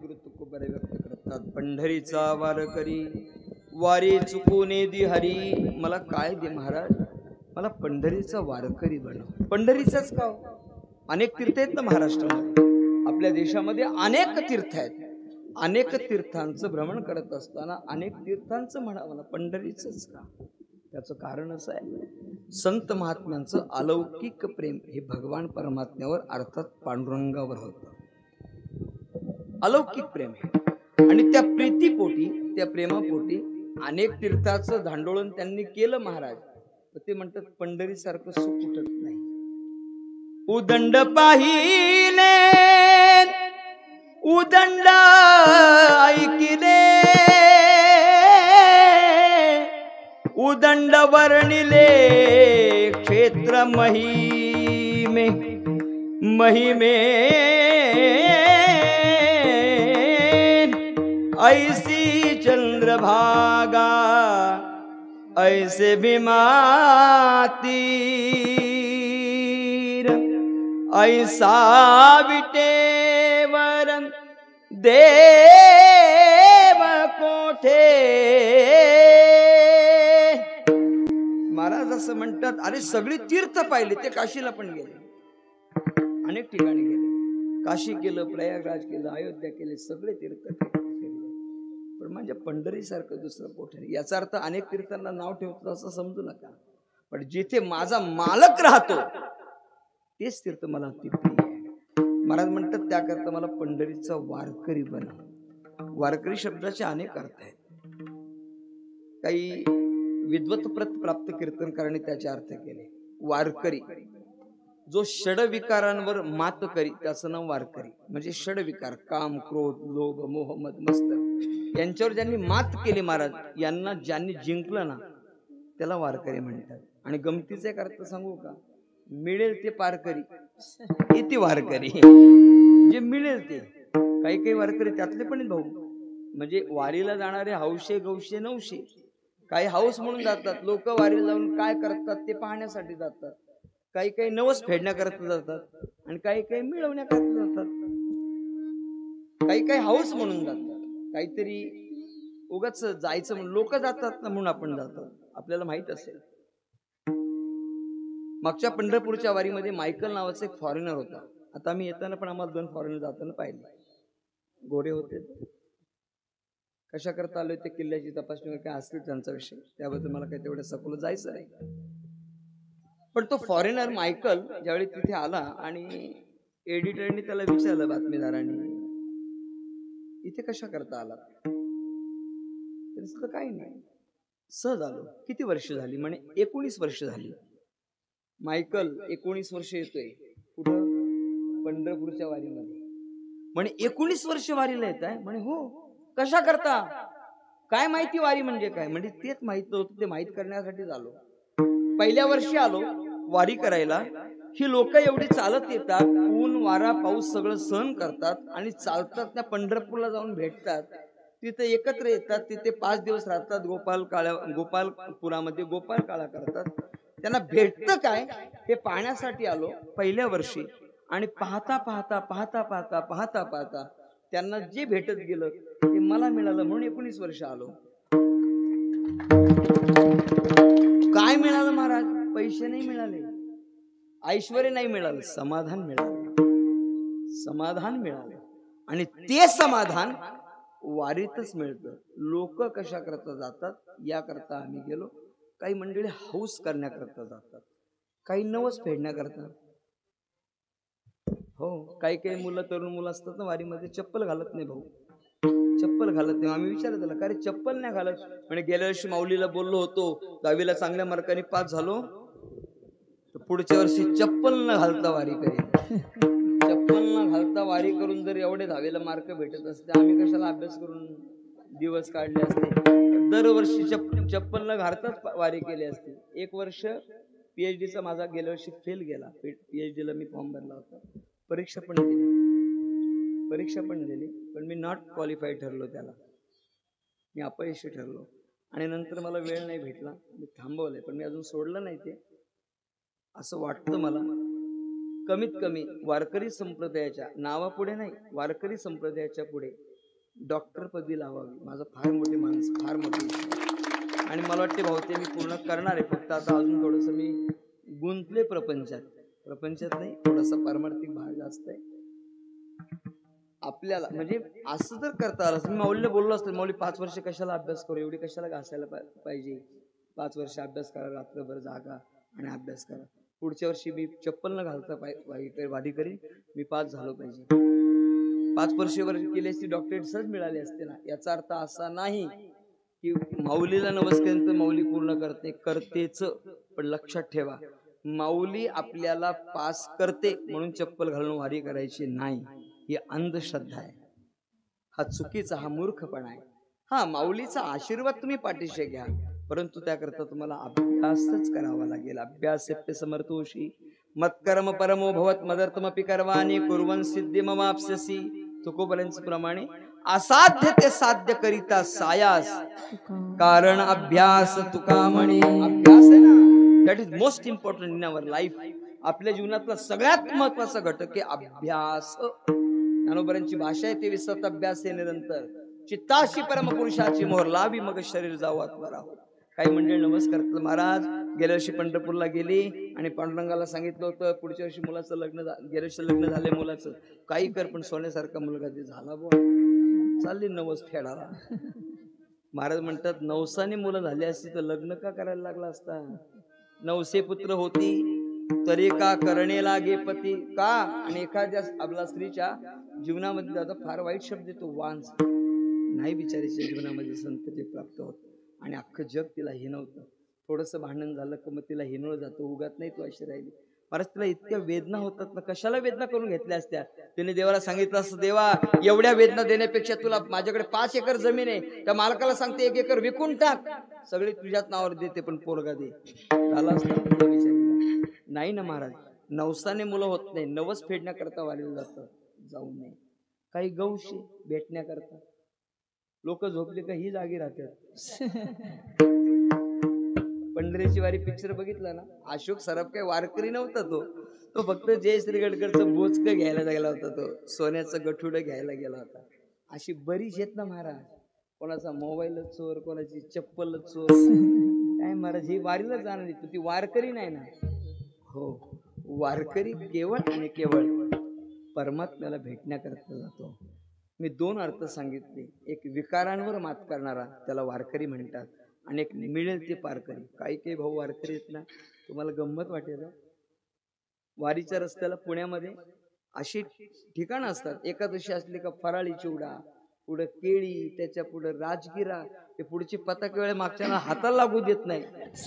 गुरु तुकोबारे व्यक्त करतात. पंढरीचा वारकरी वारी चुकोने दि हरी. मला काय दे महाराज, मला पंढरीचा वारकरी बनव. पंढरीचाच का? अनेक तीर्थ आहेत ना महाराष्ट्रामध्ये, आपल्या देशामध्ये अनेक तीर्थ आहेत. अनेक तीर्थांचं भ्रमण करत असताना अनेक तीर्थांचं म्हणा, मला पंढरीचंच का? त्याचं कारण असं आहे, संत महात्म्यांचं अलौकिक प्रेम हे भगवान परमात्म्यावर अर्थात पांडुरंगावर होतं. अलौकिक प्रेम आहे. आणि त्या प्रीतीपोटी, त्या प्रेमापोटी अनेक तीर्थाचं धांडोळण त्यांनी केलं महाराज. ते म्हणतात पंढरीसारखं सुख कुठत नाही. उदंड पाहिले, उदंड ऐकिले, उदंड वर्णिले क्षेत्र महिमे महिमे. ऐसी चंद्रभागा ऐसे भीमातीर, ऐसा विटेवर देव कोठे. महाराज असं म्हणतात, अरे सगळी तीर्थ पाहिले, ते काशीला पण गेले, अनेक ठिकाणी गेले. काशी केलं, प्रयागराज केलं, अयोध्या केले, सगळे तीर्थ केले. पण म्हणजे पंढरी सारखं दुसरं कोठे नाही. याचा अर्थ अनेक तीर्थांना नाव ठेवतो असं समजू नका, पण जिथे माझा मालक राहतो तेच तीर्थ मला अति प्रिय आहे. महाराज म्हणतात त्याकरता मला पंढरीचा वारकरी बनव. वारकरी शब्दाचे अनेक अर्थ आहेत. काही विद्वत्प्रत प्राप्त कीर्तनकारांनी त्याचे अर्थ केले. वारकरी जो षडविकारांवर मात करी त्याचं नाव वारकरी. म्हणजे षडविकार, काम, क्रोध, लोभ, मोह, मद, मत्सर यांच्यावर ज्यांनी मात केली महाराज, यांना ज्यांनी जिंकलं ना त्याला वारकरी म्हणतात. आणि गमतीचा एक अर्थ सांगू का, मिळेल ते पारकरी किती वारकरी, जे मिळेल ते. काही काही वारकरी त्यातले पण भाऊ, म्हणजे वारीला जाणारे हौशे गौशे नवशे. काही हाऊस म्हणून जातात लोक, वारीला जाऊन काय करतात ते पाहण्यासाठी जातात. काही काही नवस फेडण्याकरता जातात आणि काही काही मिळवण्याकरता जातात. काही काही हाऊस म्हणून जातात, काहीतरी उगाच जायचं म्हणून लोक जातात ना म्हणून आपण जातो. आपल्याला माहित असेल, मागच्या पंढरपूरच्या वारीमध्ये मायकल नावाचा एक फॉरेनर होता. आता आम्ही येताना पण आम्हाला 2 फॉरेनर जाताना पाहिले, गोरे होते. कशा करता आलोय ते किल्ल्याची तपासणी काय असतील त्यांचा विषय, त्याबद्दल मला काही तेवढं सखोल जायचं नाही. पण तो फॉरेनर मायकल ज्यावेळी तिथे आला आणि एडिटरनी त्याला विचारलं, बातमीदारांनी, इथे कशा करता आला? तरी काही नाही, सहज आलो. किती वर्ष झाली? म्हणे 19 वर्ष झाली. मायकल 19 वर्ष येतोय कुठं? पंढरपूरच्या वारीमध्ये. म्हणे 19 वर्ष वारीला येत आहे? म्हणे हो. कशा करता? काय माहिती वारी म्हणजे काय? म्हणजे तेच माहित नव्हतं, ते माहित करण्यासाठी आलो. पहिल्या वर्षी आलो वारी करायला. ही लोक एवढी चालत येतात, ऊन वारा पाऊस सगळं सहन करतात आणि चालतात. त्या पंढरपूरला जाऊन भेटतात, तिथे एकत्र येतात, तिथे 5 दिवस राहतात. गोपालपुरामध्ये गोपाल काळा करतात. त्यांना भेटतं काय हे पाहण्यासाठी आलो पहिल्या वर्षी. आणि पाहता पाहता पाहता पाहता पाहता पाहता त्यांना जे भेटत गेलं ते मला मिळालं, म्हणून 19 वर्ष आलो. काय मिळालं महाराज? पैसे नाही मिळाले, ऐश्वर्य नाही मिळालं, समाधान मिळालं. समाधान मिळालं. आणि ते समाधान वारीतच मिळतं. लोक कशा करता जातात याकरता आम्ही गेलो. काही मंडळी हौस करण्याकरता जातात, काही नवस फेडण्याकरता. हो, काही काही मुलं, तरुण मुलं असतात ना वारीमध्ये, चप्पल घालत नाही भाऊ, चप्पल घालत नाही. आम्ही विचारलं त्याला, का रे चप्पल नाही घालत? म्हणजे गेल्या वर्षी माऊलीला बोललो होतो, 10वीला चांगल्या मार्काने पास झालो, तर पुढच्या वर्षी चप्पल न घालता वारी करेल. चप्पल न घालता वारी करून जर एवढे 10वीला मार्क भेटत असते, आम्ही कशाला अभ्यास करून दिवस काढले असते? दरवर्षी चप्पल न घालताच वारी केली असते. 1 वर्ष PhDचा माझा गेल्या वर्षी फेल गेला. PhDला मी फॉर्म भरला होता, परीक्षा पण दिली, पण मी नॉट क्वालिफाईड ठरलो. त्याला मी अपयशी ठरलो. आणि नंतर मला वेळ नाही भेटला, मी थांबवलंय. पण मी अजून सोडलं नाही ते. असं वाटतं मला, कमीत कमी वारकरी संप्रदायाच्या नावापुढे नाही, वारकरी संप्रदायाच्या पुढे डॉक्टर पदी लावावी. माझं फार मोठी माणूस, फार मोठी इच्छा आहे. आणि मला वाटते भाऊ ते मी पूर्ण करणार आहे. फक्त आता अजून थोडंसं मी गुंतले प्रपंचात नाही, थोडासा पारमार्थिक भाग जास्त आहे आपल्याला. म्हणजे असं जर करता आलं, मी माऊलीला बोललो असतो, माऊली 5 वर्ष कशाला अभ्यास करू, एवढी कशाला घासायला पाहिजे, 5 वर्ष अभ्यास करा, रात्रभर जागा आणि अभ्यास करा. पुढच्या वर्षी मी चप्पल न घालता वाढी करीन, मी 5 झालो पाहिजे. 5 वर्षावर केली असती डॉक्टरेट सहज मिळाली असते ना. याचा अर्थ असा नाही की माऊलीला नमस्कार तर माऊली पूर्ण करतेच. पण लक्षात ठेवा, माऊली आपल्याला पास करते म्हणून चप्पल घालून वारी करायची नाही, ही अंधश्रद्धा आहे. हा चुकीचा, हा मूर्खपणा आहे. हा, माऊलीचा आशीर्वाद तुम्ही पाठीशी घ्या, परंतु त्याकरता तुम्हाला अभ्यासच करावा लागेल. अभ्यासेप्य समर्थोषी मत्कर्म परमो भवत मदर्थमपि कर्वाणि कुर्वन् सिद्धिमवाप्स्यसि. तुकोबरांच्या प्रमाणे असाध्य ते साध्य करिता सायास, कारण अभ्यास तुका म्हणे. अभ्यास आहे ना, that is most important in our life. आपल्या जीवनातला सगळ्यात महत्वाचा घटक आहे अभ्यास. ज्ञानोबरांची भाषा आहे ते विसरत अभ्यास आहे निरंतर. चित्ताशी परमपुरुषाची मोहर लावी, मग शरीर जाऊ आत्मरा. काही मंडळी नमस्कार महाराज गेल्या वर्षी पंढरपूरला गेली आणि पांडुरंगाला सांगितलं होतं पुढच्या वर्षी मुलाचं लग्न, गेल्या वर्षी लग्न झालंय मुलाचं, काही कर पण सोन्यासारखा मुलगा ते झाला बुवा. चालली नवस फेडाला. महाराज म्हणतात नवसाने मुलं झाली असती तर लग्न का करायला लागला असता. नवसे पुत्र होती तरी का करणे लागे पती का. आणि एखाद्या आपल्या स्त्रीच्या जीवनामध्ये दादा फार वाईट शब्द येतो, वांस. नाही बिचारीच्या जीवनामध्ये संतती प्राप्त होत आणि अख्खं जग तिला हिनवतं. थोडंसं भांडण झालं की मग तिला हिनवलं जातं, उगात नाही तू अशी राहिली. महाराज तिला इतक्या वेदना होतात ना, कशाला वेदना करून घेतल्या असत्या. तिने देवाला सांगितलं असतं, देवा एवढ्या वेदना देण्यापेक्षा तुला माझ्याकडे 5 एकर जमीन आहे, त्या मालकाला सांगते 1 एकर विकून टाक, सगळी तुझ्याच नावावर देते पण पोरगा दे. झाला असतं विचार. नाही ना महाराज, नवसाने मुलं होत नाही, नवस फेडण्याकरता वाढलं जातं. जाऊ नये. काही गौशी भेटण्याकरता लोक झोपले का ही जागी राहतात. पंढरीची वारी पिक्चर बघितला ना, अशोक सराफ काही वारकरी नव्हता, तो फक्त जयश्री गडकरचं बोचकं घ्यायला गेला होता, तो सोन्याचं गठुडं घ्यायला गेला होता. अशी बरीच आहेत ना महाराज. कोणाचा मोबाईल चोर, कोणाची चप्पल चोर. काय महाराज, ही वारीला जाणार, ती वारकरी नाही ना. हो, वारकरी केवळ आणि केवळ परमात्म्याला भेटण्याकरता जातो. मी 2 अर्थ सांगितले. एक विकारांवर मात करणारा, त्याला वारकरी म्हणतात, आणि एक मिळेल ते पारकरी. काही भाऊ वारकरी आहेत ना, तुम्हाला गंमत वाटेल. वारीच्या रस्त्याला पुण्यामध्ये अशी ठिकाणं असतात, एकादशी असली का फराळी चिवडा, पुढं केळी, त्याच्या पुढं राजगिरा. ते पुढची पताक वेळे मागच्याला हाताला लागू देत नाही.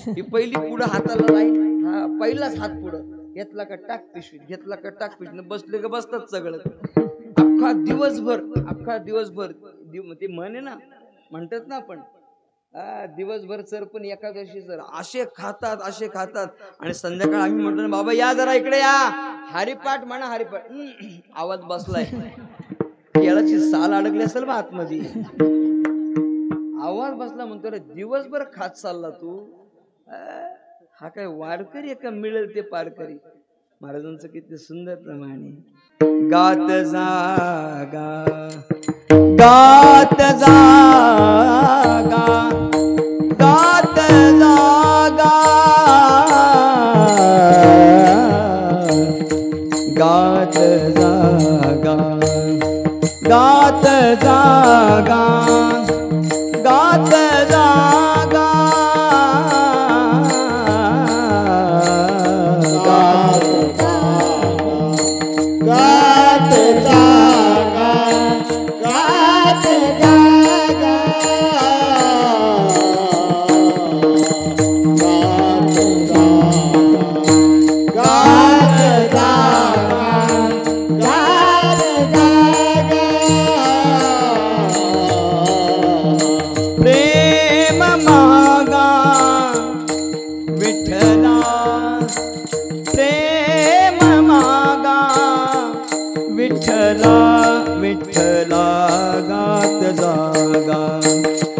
ही पहिली पुढं हाताला राहील, हा पहिलाच हात पुढं घेतला का टाक पिशवीत, घेतला का टाक पिशवीत, बसले का बसतात सगळं. अख्खा दिवसभर ते म्हणे ना, म्हणतात ना आपण, दिवसभर सर पण एकादशी सर असे खातात. आणि संध्याकाळ आम्ही म्हणतो ना, बाबा या जरा इकडे या, हरिपाठ म्हणा, हरिपाठ. आवाज बसलाय, केळाची साल अडकली असेल बा आतमध्ये, आवाज बसला. म्हणतो रे दिवसभर खात चालला तू. हा काय वारकरी का मिळेल ते पारकरी. महाराजांचं किती सुंदर प्रमाणे गात जागा, गात जागा, गात जागा, गात जागा, गात जागा, गात जागा, गात जागा,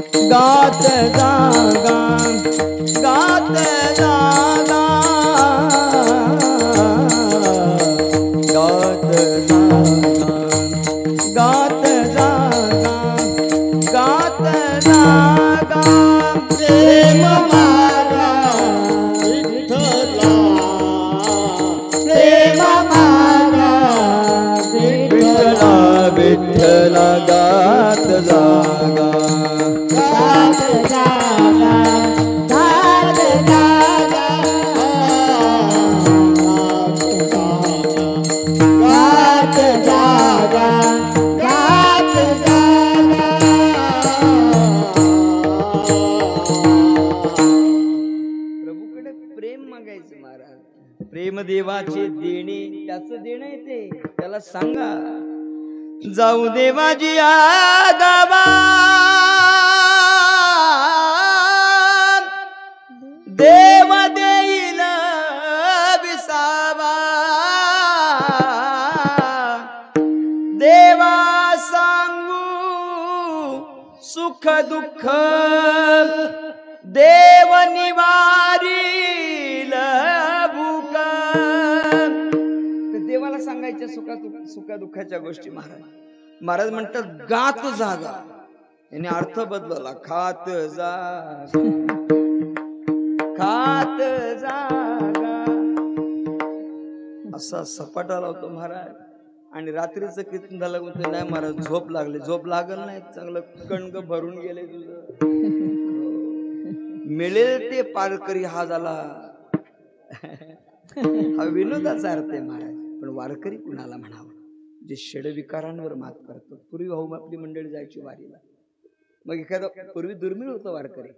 गात जागा, गात जागा, गात जागा, जागा घाट जागा घाट जागा घाट जागा घाट जागा प्रभूकडे प्रेम मागायचं महाराज. प्रेम देवाचे देणे, त्याचं देणं आहे ते. त्याला सांगा जाऊ देवाजी आगावा देव देईल विसावा देवा सांगू सुख दुःख देव निवारील भूक. देवाला सांगायच्या सुखा दुःखाच्या गोष्टी. महाराज म्हणतात गात जागा. याने अर्थ बदलला. खात जागा खात जागा असा सपाटा लावतो महाराज. आणि रात्रीचं कीर्तन झालं म्हणतो नाही महाराज झोप लागली. झोप लागल नाही, चांगलं कणग भरून गेले तुझं. मिळेल ते पारकरी हा झाला. हा विनोदाचा अर्थ आहे महाराज. पण वारकरी कुणाला म्हणावं? जे षडविकारांवर मात करतो. पूर्वी भाऊ आपली मंडळी जायची वारीला. मग एखादा पूर्वी दुर्मिळ होता वारकरी,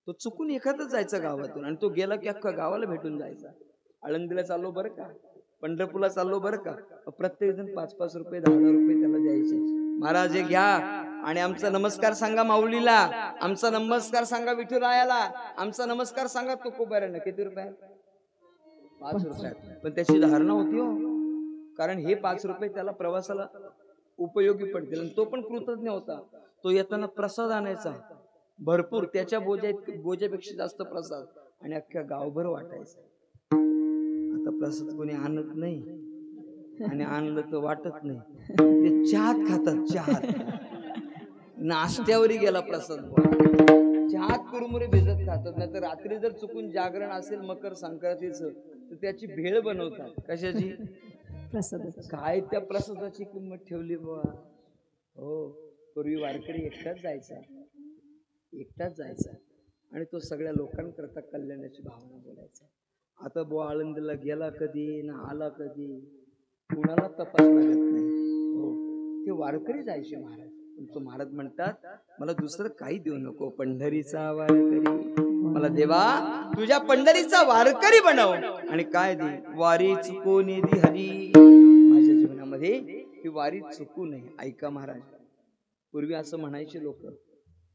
तो चुकून एखादं जायचा गावातून आणि तो गेला की अख्खा गावाला भेटून जायचा. आळंदीला चाललो बरं का, पंढरपूरला चाललो बरं का, प्रत्येक जण 5-5 रुपये 10-10 रुपये त्याला द्यायचे. महाराज हे घ्या आणि आमचा नमस्कार सांगा माऊलीला, आमचा नमस्कार सांगा विठुरायाला, आमचा नमस्कार सांगा तुकोबारांना. किती रुपये? 5 रुपयात. पण त्याची धारणा होती हो, कारण हे 5 रुपये त्याला प्रवासाला उपयोगी पडतील. आणि तो पण कृतज्ञ होता. तो येताना प्रसाद आणायचा भरपूर, त्याच्या बोजापेक्षा जास्त प्रसाद, आणि अख्ख्या गावभर वाटायचा. आता प्रसाद कोणी आणत नाही, आणि आणलं तर वाटत नाही. ते चहात खातात. चहात नाश्त्यावरही गेला प्रसाद. चहात कुरमुरे भिजत खातात. नाही तर रात्री जर चुकून जागरण असेल मकर संक्रांतीचं तर त्याची भेळ बनवतात. कशाची? प्रसादाची. काय त्या प्रसादाची किंमत ठेवली बुवा. हो, पूर्वी वारकरी एकटाच जायचा आणि तो सगळ्या लोकांकरता कल्याणाची भावना बोलायचा. आता बुवा आळंदीला गेला कधी ना आला कधी, कुणाला तपास लागत नाही. हो, ते वारकरी जायचे महाराज. तो महाराज म्हणतात मला दुसरं काही देऊ नको, पंढरीचा वारकरी मला देवा तुझ्या पंढरीचा वारकरी बनव. आणि काय दे? वारी चुकू नये दी हरी. माझ्या जीवनामध्ये ही वारी चुकू नये. ऐका महाराज, पूर्वी असं म्हणायचे लोक,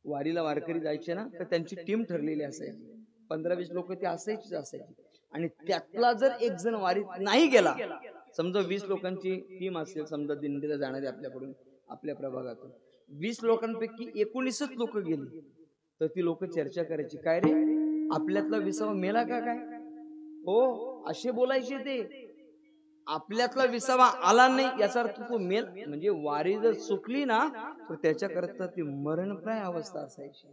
वारीला वारकरी जायचे ना तर त्यांची टीम ठरलेली असायची. 15-20 लोक ते असायची. आणि त्यातला जर एक जण वारीत नाही गेला, समजा 20 लोकांची टीम असेल, समजा दिंडीला जाणारी आपल्याकडून आपल्या प्रभागातून 20 लोकांपैकी 19च लोक गेली तर ती लोक चर्चा करायची, काय रे आपल्यातला 20वा मेला का काय? हो, असे बोलायचे ते. आपल्यातला 20वा आला नाही याचा अर्थ तो मेल. म्हणजे वारी जर चुकली ना तर त्याच्याकरता ती मरणप्राय अवस्था असायची.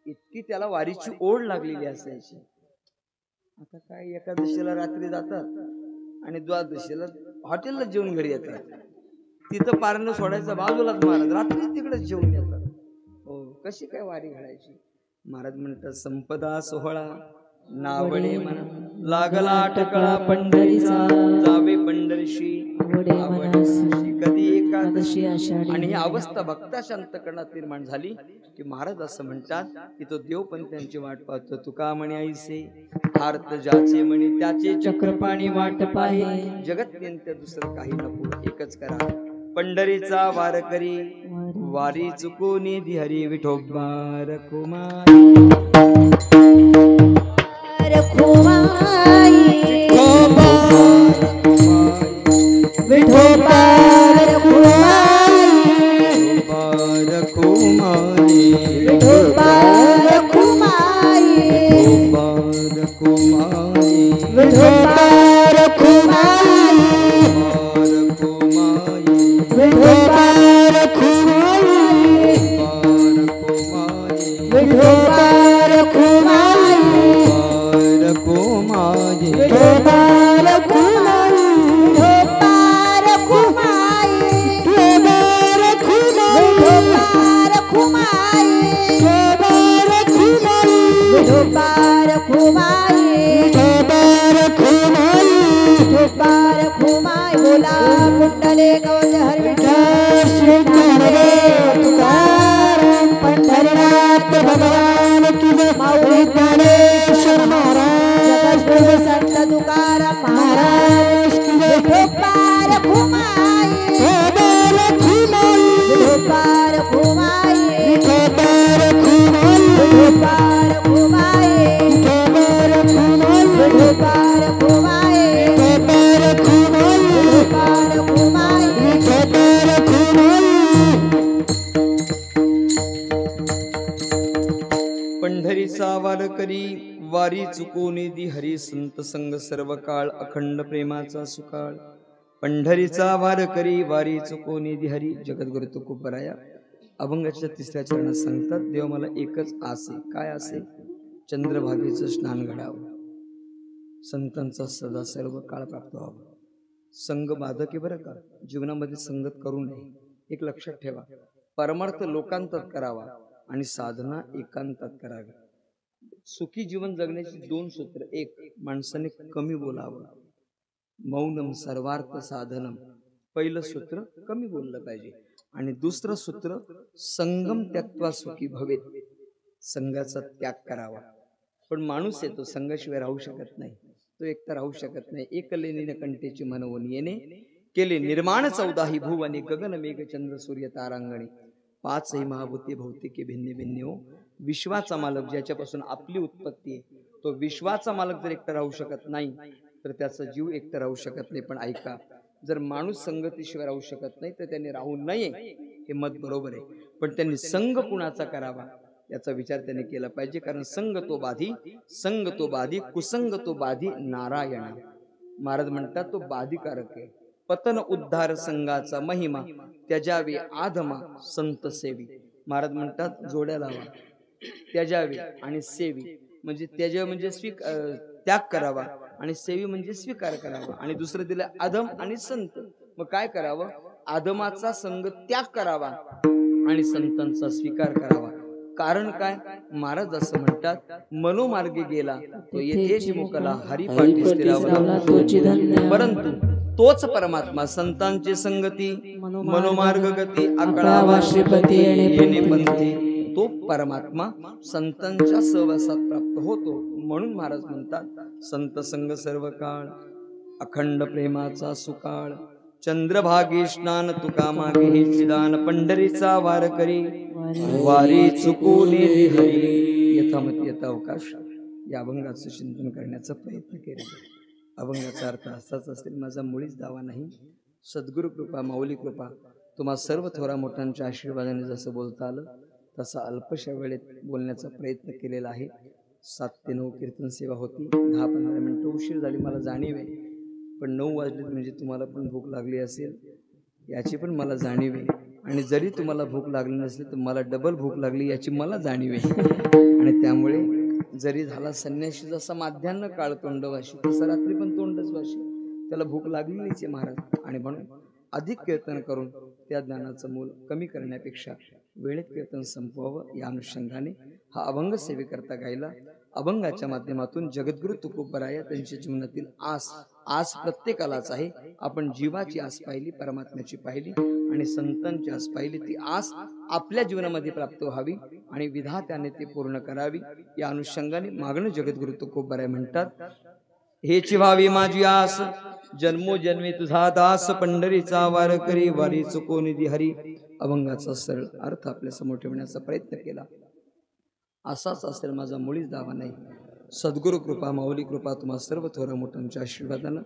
इतकी त्याला वारीची ओढ लागलेली असायची. आता काय, एकादशीला रात्री जातात आणि द्वादशीला हॉटेलला जेवून घरी येतात. तिथं पारणं सोडायचं बाजूलाच महाराज, रात्री तिकडेच जेवून येतात. हो, कशी काय वारी घडायची? महाराज म्हणतात संपदा सोहळा नावडे म्हणा लागला टकळा पंढरीचा, जावे पंढरीशी कधी एकादशी आषाढी. आणि ही अवस्था भक्ताच्या अंतःकरणात निर्माण झाली की महाराज असं म्हणतात की तो देव पण त्यांची वाट पाहतो. तुका म्हणे ऐसे आर्त ज्याचे म्हणे त्याचे चक्रपाणी वाट पाहे, जगत नेंत्य दुसरं काही नको एकच करा पंढरीचा वारकरी, वारी चुकोनी दी हरी विठोबा रखुमाई. रखुमाई विठोबा रखुमाई, विठोबा रखुमाई, विठोबा रखुमाई, विठोबा रखुमाई, विठोबा रखुमाई, विठोबा रखुमाई, विठोबा रखुमाई, विठोबा रखुमाई, विठोबा खुमाई विठोबार खुमाई बोला कुंडले गौज हर विठ्ठल श्री ज्ञानदेव तुकाराम पंढरीनाथ भगवान की जय माऊली ज्ञानेश्वर महाराज जगद्गुरु संत तुकाराम महाराज की जय विठोबार खुमाई विठोबार खुमाई विठोबार खुमाई विठोबार खुमाई पंढरीचा वारकरी वारी चुकोनी दी हरी संत संग सर्व काळ अखंड प्रेमाचा सुकाळ पंढरीचा वारकरी वारी चुकोनी दी हरी जगद्गुरु तुकोबराया अभंगाच्या तिसऱ्या चरणात सांगतात देव मला एकच आसे काय आसे चंद्रभागेचं स्नान घडावं संतांचा सदा सर्व काळ प्राप्त व्हावं संग बाधक आहे बरं का जीवनामध्ये संगत करू नये एक लक्षात ठेवा परमार्थ लोकांतात करावा आणि साधना एकांतात करावी सुखी जीवन जगण्याची दोन सूत्र एक माणसाने कमी बोलावं मौनम सर्वार्थ साधनम पहिलं सूत्र कमी बोललं पाहिजे आणि दुसरं सूत्र संगम त्यक्त्वा सुखी भवेत संघाचा त्याग करावा पण माणूस येतो संघाशिवाय राहू शकत नाही तो एकटा राहू शकत नाही एकलेनीने कंठेची मनवून येणे केले निर्माण 14 भुवने गगन मेघ चंद्र सूर्य तारांगणे 5 महाभूते भौतिके भिन्ने भिन्ने हो विश्वाचा मालक ज्याच्यापासून आपली उत्पत्ती आहे तो विश्वाचा मालक जर एकटा राहू शकत नाही तर त्याचा जीव एकटा राहू शकत नाही पण ऐका जर माणूस संगतीशिवाय राहू शकत नाही तर त्यांनी राहू नये हे मत बरोबर आहे पण त्यांनी संग कुणाचा करावा याचा विचार त्यांनी केला पाहिजे कारण संग तो बाधी कुसंग तो बाधी नारायण महाराज म्हणतात तो बाधिकारक आहे पतन उद्धार संघाचा महिमा त्याजावे आधमा संत सेवी महाराज म्हणतात जोड्या लावा त्याजावे आणि सेवी म्हणजे त्याजा म्हणजे त्याग करावा आणि सेवी म्हणजे स्वीकार करावा आणि दुसरं दिलं आधम आणि संत मग काय करावं आधमाचा संग त्याग करावा आणि संतांचा स्वीकार करावा कारण काय महाराज असं म्हणतात मनोमार्गे गेला तो येथेच मुकला हरिपाठी स्थिरावला परंतु तोच परमात्मा संतांची संगती मनोमार्ग गती अकळावा श्रीपती येणे पंथी तो परमात्मा संतांच्या सहवासात प्राप्त होतो म्हणून महाराज म्हणतात संत संग सर्व काळ अखंड प्रेमाचा सुकाळ चंद्रभागी स्नान तुका मागे हे चिदान पंढरीचा वारकरी वारी चुकोनी हरी यथामती यथा अवकाश या अभंगाचं चिंतन करण्याचा प्रयत्न केला अभंगाचा अर्थ असाच असेल माझा मुळीच दावा नाही सद्गुरु कृपा माऊली कृपा तुम्हा सर्व थोरा मोठ्यांच्या आशीर्वादाने जसं बोलता आलं तसा अल्पशा वेळेत बोलण्याचा प्रयत्न केलेला आहे 7 ते 9 कीर्तन सेवा होती 10-15 मिनिटं उशीर झाली मला जाणीव आहे पण 9 वाजले म्हणजे तुम्हाला पण भूक लागली असेल याची पण मला जाणीव आहे आणि जरी तुम्हाला भूक लागली नसली तर मला डबल भूक लागली याची मला जाणीव आहे आणि त्यामुळे जरी झाला संन्याशी जसा माध्यान्ह काळ तोंडवाशी तसा रात्री पण तोंडच वाशी त्याला भूक लागलीच आहे महाराज आणि म्हणून अधिक कीर्तन करून त्या ज्ञानाचं मूल कमी करण्यापेक्षा वेळेत कीर्तन संपवावं या अनुषंगाने हा अभंग सेवेकरता गायला अभंगाच्या माध्यमातून जगद्गुरु तुकोबराया त्यांच्या जीवनातील आस प्रत्येकालाच आहे आपण जीवाची आस पाहिली परमात्म्याची पाहिली आणि संतांची आस पाहिली ती आस आपल्या जीवनामध्ये प्राप्त व्हावी आणि विधात्याने ती पूर्ण करावी या अनुषंगाने मागणं जगद्गुरु तुकोबराया म्हणतात हेची व्हावी माझी आस जन्मोजन्मी तुझा दास पंढरीचा वारकरी वारी चुकोनी दी हरी अभंगाचा सरळ अर्थ आपल्या समोर ठेवण्याचा प्रयत्न केला असाच असेल माझा मुळीच दावा नाही सद्गुरु कृपा माऊली कृपा तुम्हा सर्व थोरा मोठ्यांच्या आशीर्वादानं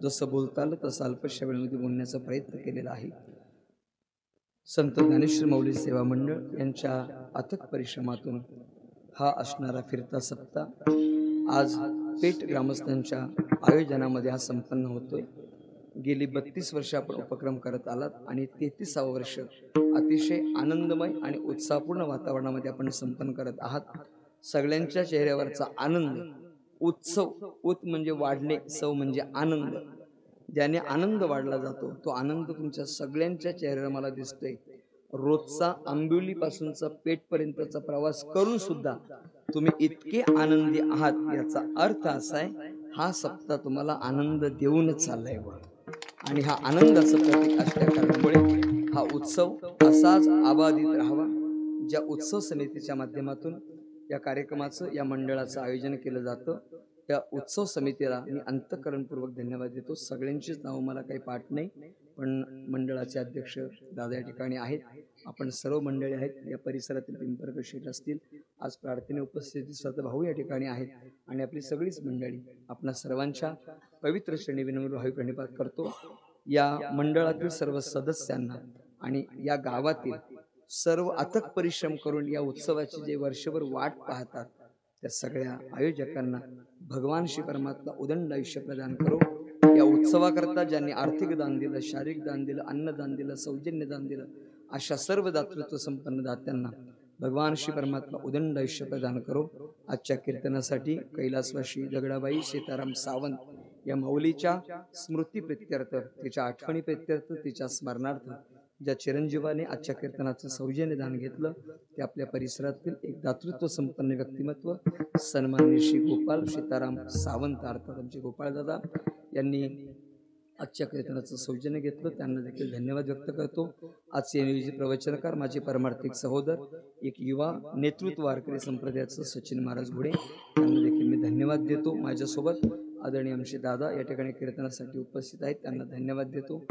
जसं बोलता आलं तसं अल्पशा वेळेमध्ये बोलण्याचा प्रयत्न केलेला आहे संत ज्ञानेश्वर माऊली सेवा मंडळ यांच्या अथक परिश्रमातून हा असणारा फिरता सप्ताह आज पेठ ग्रामस्थांच्या आयोजनामध्ये हा संपन्न होतोय गेली 32 वर्ष आपण उपक्रम करत आलात आणि 33वे वर्ष अतिशय आनंदमय आणि उत्साहपूर्ण वातावरणामध्ये आपण संपन्न करत आहात सगळ्यांच्या चेहऱ्यावरचा आनंद उत्सव उत म्हणजे वाढणे सव म्हणजे आनंद ज्याने आनंद वाढला जातो तो आनंद तुमच्या सगळ्यांच्या चेहऱ्यावर मला दिसतोय रोजचा आंबिवली पासूनचा पेठपर्यंतचा प्रवास करून सुद्धा तुम्ही इतके आनंदी आहात, याचा अर्थ असा आहे हा सप्ताह तुम्हाला आनंद देऊनच चाललाय बा. आणि हा आनंदाचं प्रतीक असल्या कारणामुळे हा उत्सव असाच आबाधित राहावा. ज्या उत्सव समितीच्या माध्यमातून या कार्यक्रमाचं, या मंडळाचं आयोजन केलं जातं, त्या उत्सव समितीला मी अंतःकरणपूर्वक धन्यवाद देतो. सगळ्यांचीच नावं मला काही पाठ नाही, पण मंडळाचे अध्यक्ष दादा या ठिकाणी आहेत, आपण सर्व मंडळी आहेत, या परिसरातील पिंपरकर शेठ असतील, आज प्रार्थने उपस्थिती स्वतः भाऊ या ठिकाणी आहेत, आणि आपली सगळीच मंडळी आपणा सर्वांच्या पवित्र श्रेणी विनम्र भावी प्रणिपात करतो. या मंडळातील सर्व सदस्यांना आणि या गावातील सर्व अथक परिश्रम करून या उत्सवाची जे वर्षभर वाट पाहतात त्या सगळ्या आयोजकांना भगवान श्री परमात्मा उदंड आयुष्य प्रदान करो. या उत्सवाकरता ज्यांनी आर्थिक दान दिलं, शारीरिक दान दिलं, अन्नदान दिलं, सौजन्य दान दिलं, अशा सर्व दातृत्व संपन्न दात्यांना भगवान श्री परमात्मा उदंड आयुष्य प्रदान करो. आजच्या कीर्तनासाठी कैलासवासी जगडाबाई सीताराम सावंत या माऊलीच्या स्मृती प्रित्यर्थ, तिच्या आठवणी प्रित्यर्थ, तिच्या स्मरणार्थ ज्या चिरंजीवाने आजच्या कीर्तनाचं सौजन्य दान घेतलं ते आपल्या परिसरातील एक दातृत्व संपन्न व्यक्तिमत्व सन्माननीय श्री गोपाल सीताराम सावंत अर्थात आमचे गोपाळदादा यांनी आजच्या कीर्तनाचं सौजन्य घेतलं, त्यांना देखील धन्यवाद व्यक्त करतो. आजचे नियोजित प्रवचनकार माझे परमार्थिक सहोदर, एक युवा नेतृत्व वारकरी संप्रदायाचं सचिन महाराज घोडे, त्यांना देखील मी धन्यवाद देतो. माझ्यासोबत आदरणीय आमचे दादा या ठिकाणी कीर्तनासाठी उपस्थित आहेत, त्यांना धन्यवाद देतो.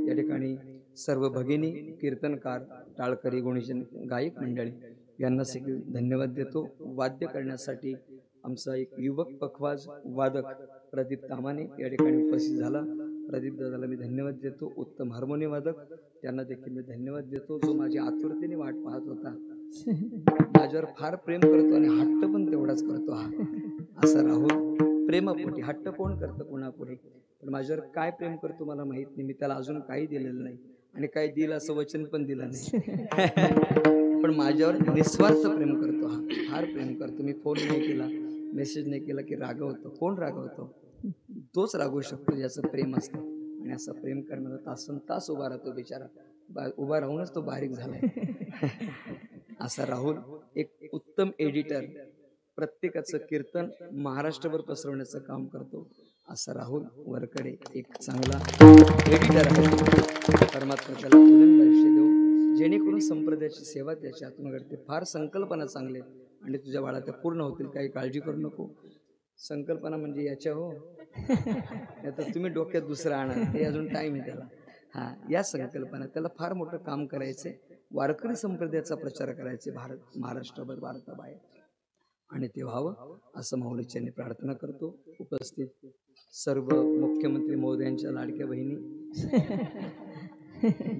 या ठिकाणी सर्व भगिनी, कीर्तनकार, टाळकरी, गुणीजन, गायक मंडळी यांना देखील धन्यवाद देतो. वाद्य करण्यासाठी आमचा एक युवक पखवाज वादक प्रदीप तामाने या ठिकाणी उपस्थित झाला, प्रदीप दादाला मी धन्यवाद देतो. उत्तम हार्मोनियम वादक, त्यांना देखील मी धन्यवाद देतो. जो माझी आतुरतेने वाट पाहत होता, माझ्यावर फार प्रेम करतो आणि हट्ट पण तेवढाच करतो हा असा राहुल. प्रेमापोटी हट्ट कोण करतं कोणापुढे, पण माझ्यावर काय प्रेम करतो मला माहित नाही. मी त्याला अजून काही दिलेलं नाही आणि काही दिलं असं वचन पण दिलं नाही, पण माझ्यावर निस्वार्थ प्रेम करतो हा, फार प्रेम करतो. मी फोन नाही केला, मेसेज नाही केला की रागवतो. कोण रागवतो? तोच रागवू शकतो ज्याचं प्रेम असतं, आणि असं प्रेम करणारा तासन तास उभा राहतो बिचारा, उभा राहूनच तो बारीक झालाय असा राहुल. एक उत्तम एडिटर, प्रत्येकाचं कीर्तन महाराष्ट्रभर पसरवण्याचं काम करतो असा राहुल वरकडे एक चांगला एडिटर आहे. परमात्मा त्याला उदंड आयुष्य देऊ, जेणेकरून संप्रदायाची सेवा त्याच्या हातून घडते. फार संकल्पना चांगल्या आणि तुझ्या बाळा त्या पूर्ण होतील, काही काळजी करू नको. संकल्पना म्हणजे याच्या हो आता तुम्ही डोक्यात दुसरं आणा, ते अजून टाईम आहे त्याला. हां, या संकल्पना त्याला फार मोठं काम करायचं आहे. वारकरी संप्रदायाचा प्रचार करायचे महाराष्ट्रभर, भारताबाहेर, आणि ते व्हावं असं माऊलीच्यांनी प्रार्थना करतो. उपस्थित सर्व मुख्यमंत्री महोदयांच्या लाडक्या बहिणी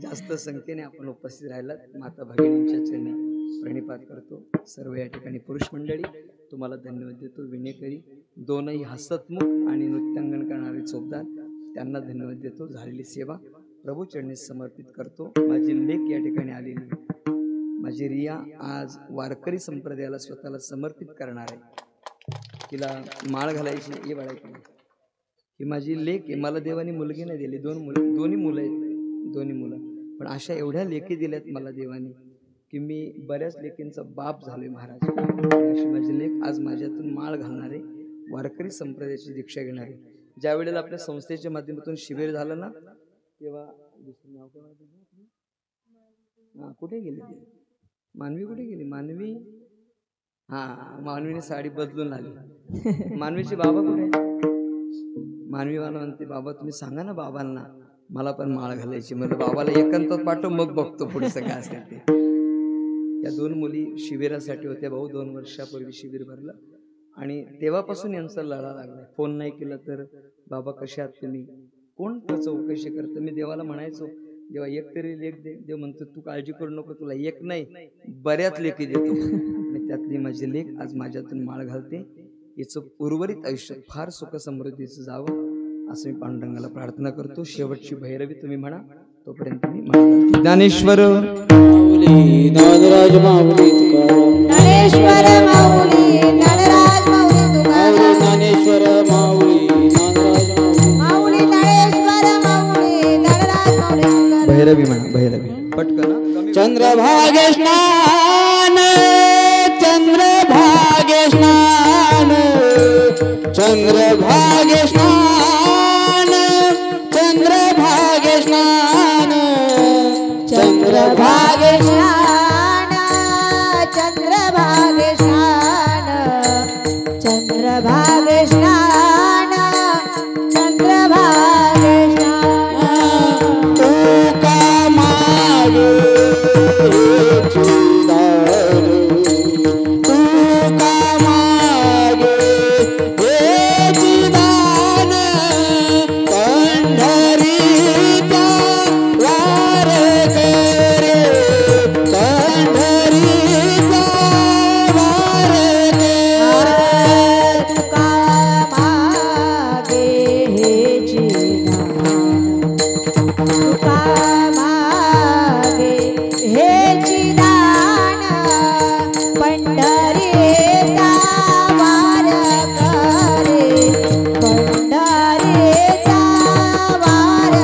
जास्त संख्येने आपण उपस्थित राहिलात, माता भगिनींच्या चरणी प्रणिपात करतो. सर्व या ठिकाणी पुरुष मंडळी तुम्हाला धन्यवाद देतो. विनेकरी, दोनही हसतमुख आणि नृत्यांगण करणारे चोपदार, त्यांना धन्यवाद देतो. झालेली सेवा प्रभू चरणी समर्पित करतो. माझी लेक या ठिकाणी आलेली, माझी रिया आज वारकरी संप्रदायाला स्वतःला समर्पित करणार आहे. तिला माळ घालायची, ये बाळायची. ही माझी लेक आहे, मला देवाने मुलगी नाही दिली, दोन्ही मुलं आहेत, दोन्ही मुलं, पण अशा एवढ्या लेकी दिल्यात मला देवाने की मी बऱ्याच लेकींचा बाप झालोय महाराज. अशी माझी लेक आज माझ्यातून माळ घालणारे, वारकरी संप्रदायाची दीक्षा घेणारे. ज्या वेळेला आपल्या संस्थेच्या माध्यमातून शिबिर झालं ना, तेव्हा दुसरं नाव काय माहिती, हां कुठे गेली ती मानवी, कुठे गेली मानवी? हां, मानवीने साडी बदलून आली. मानवीचे बाबा कुठे? मानवी मला म्हणते, बाबा तुम्ही सांगा ना बाबांना मला पण माळ घालायची. मला बाबाला एकांतात पाठव, मग बघतो पुढचं काय असेल ते. या दोन मुली शिबिरासाठी होत्या भाऊ, 2 वर्षापूर्वी शिबिर भरलं आणि तेव्हापासून यांचा लढा लागला. फोन नाही केला तर बाबा कशा आहात तुम्ही, कोण चौकशी करतं. मी देवाला म्हणायचो, देवा एक तरी लेख दे. देव म्हणतो तू काळजी करू नको, तुला एक नाही बऱ्याच लेखी देतो. आणि त्यातली माझी लेख आज माझ्यातून माळ घालते. हिचं उर्वरित आयुष्य फार सुख समृद्धीचं जावं असं मी पांडुरंगाला प्रार्थना करतो. शेवटची भैरवी तुम्ही म्हणा, तोपर्यंत मी म्हणा. ज्ञानेश्वर माऊली ज्ञानराज माऊली तुकाराम, ज्ञानेश्वर माऊली ज्ञानराज माऊली तुकाराम, ज्ञानेश्वर माऊली ज्ञानराज माऊली ज्ञानेश्वर माऊली ज्ञानराज माऊली तुकाराम. भैरवी म्हणा, भैरवी पटकन. चंद्र चंद्रभागे स्नान चंद्रभागे स्नान चंद्रभागे स्नान चंद्रभागे स्नान चंद्रभागे स्नान चंद्रभागे स्नान चंद्रभागे स्नान चंद्रभागे स्नान तुका मागे चिदान तुका मागे हे चिदान पंढरीचा वार करे पंढरीचा वार करे तुका मागे हे चिदान तुका मागे हे चिदान पंढरीचा वार करे पंढरीचा वार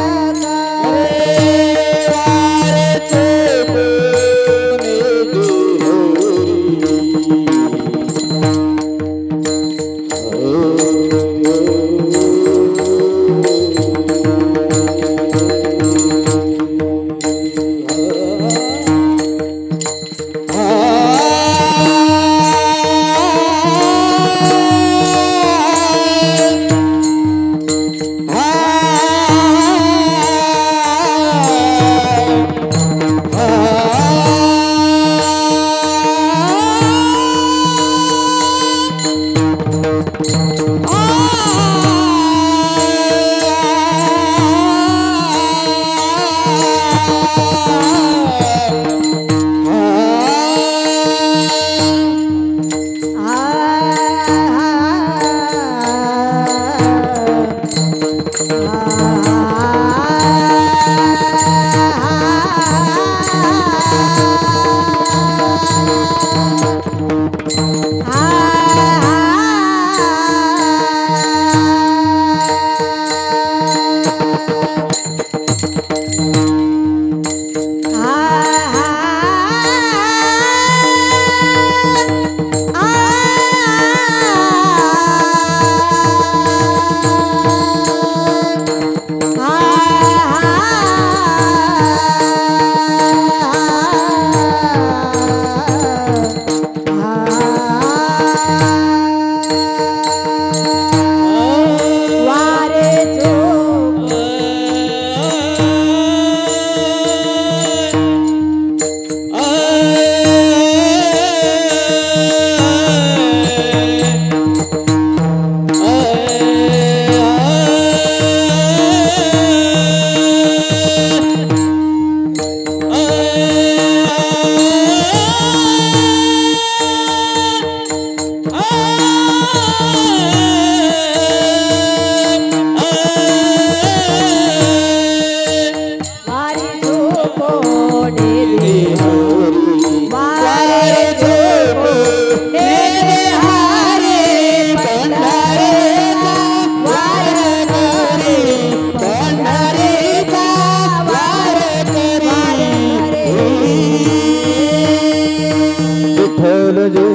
विठ्ठल जय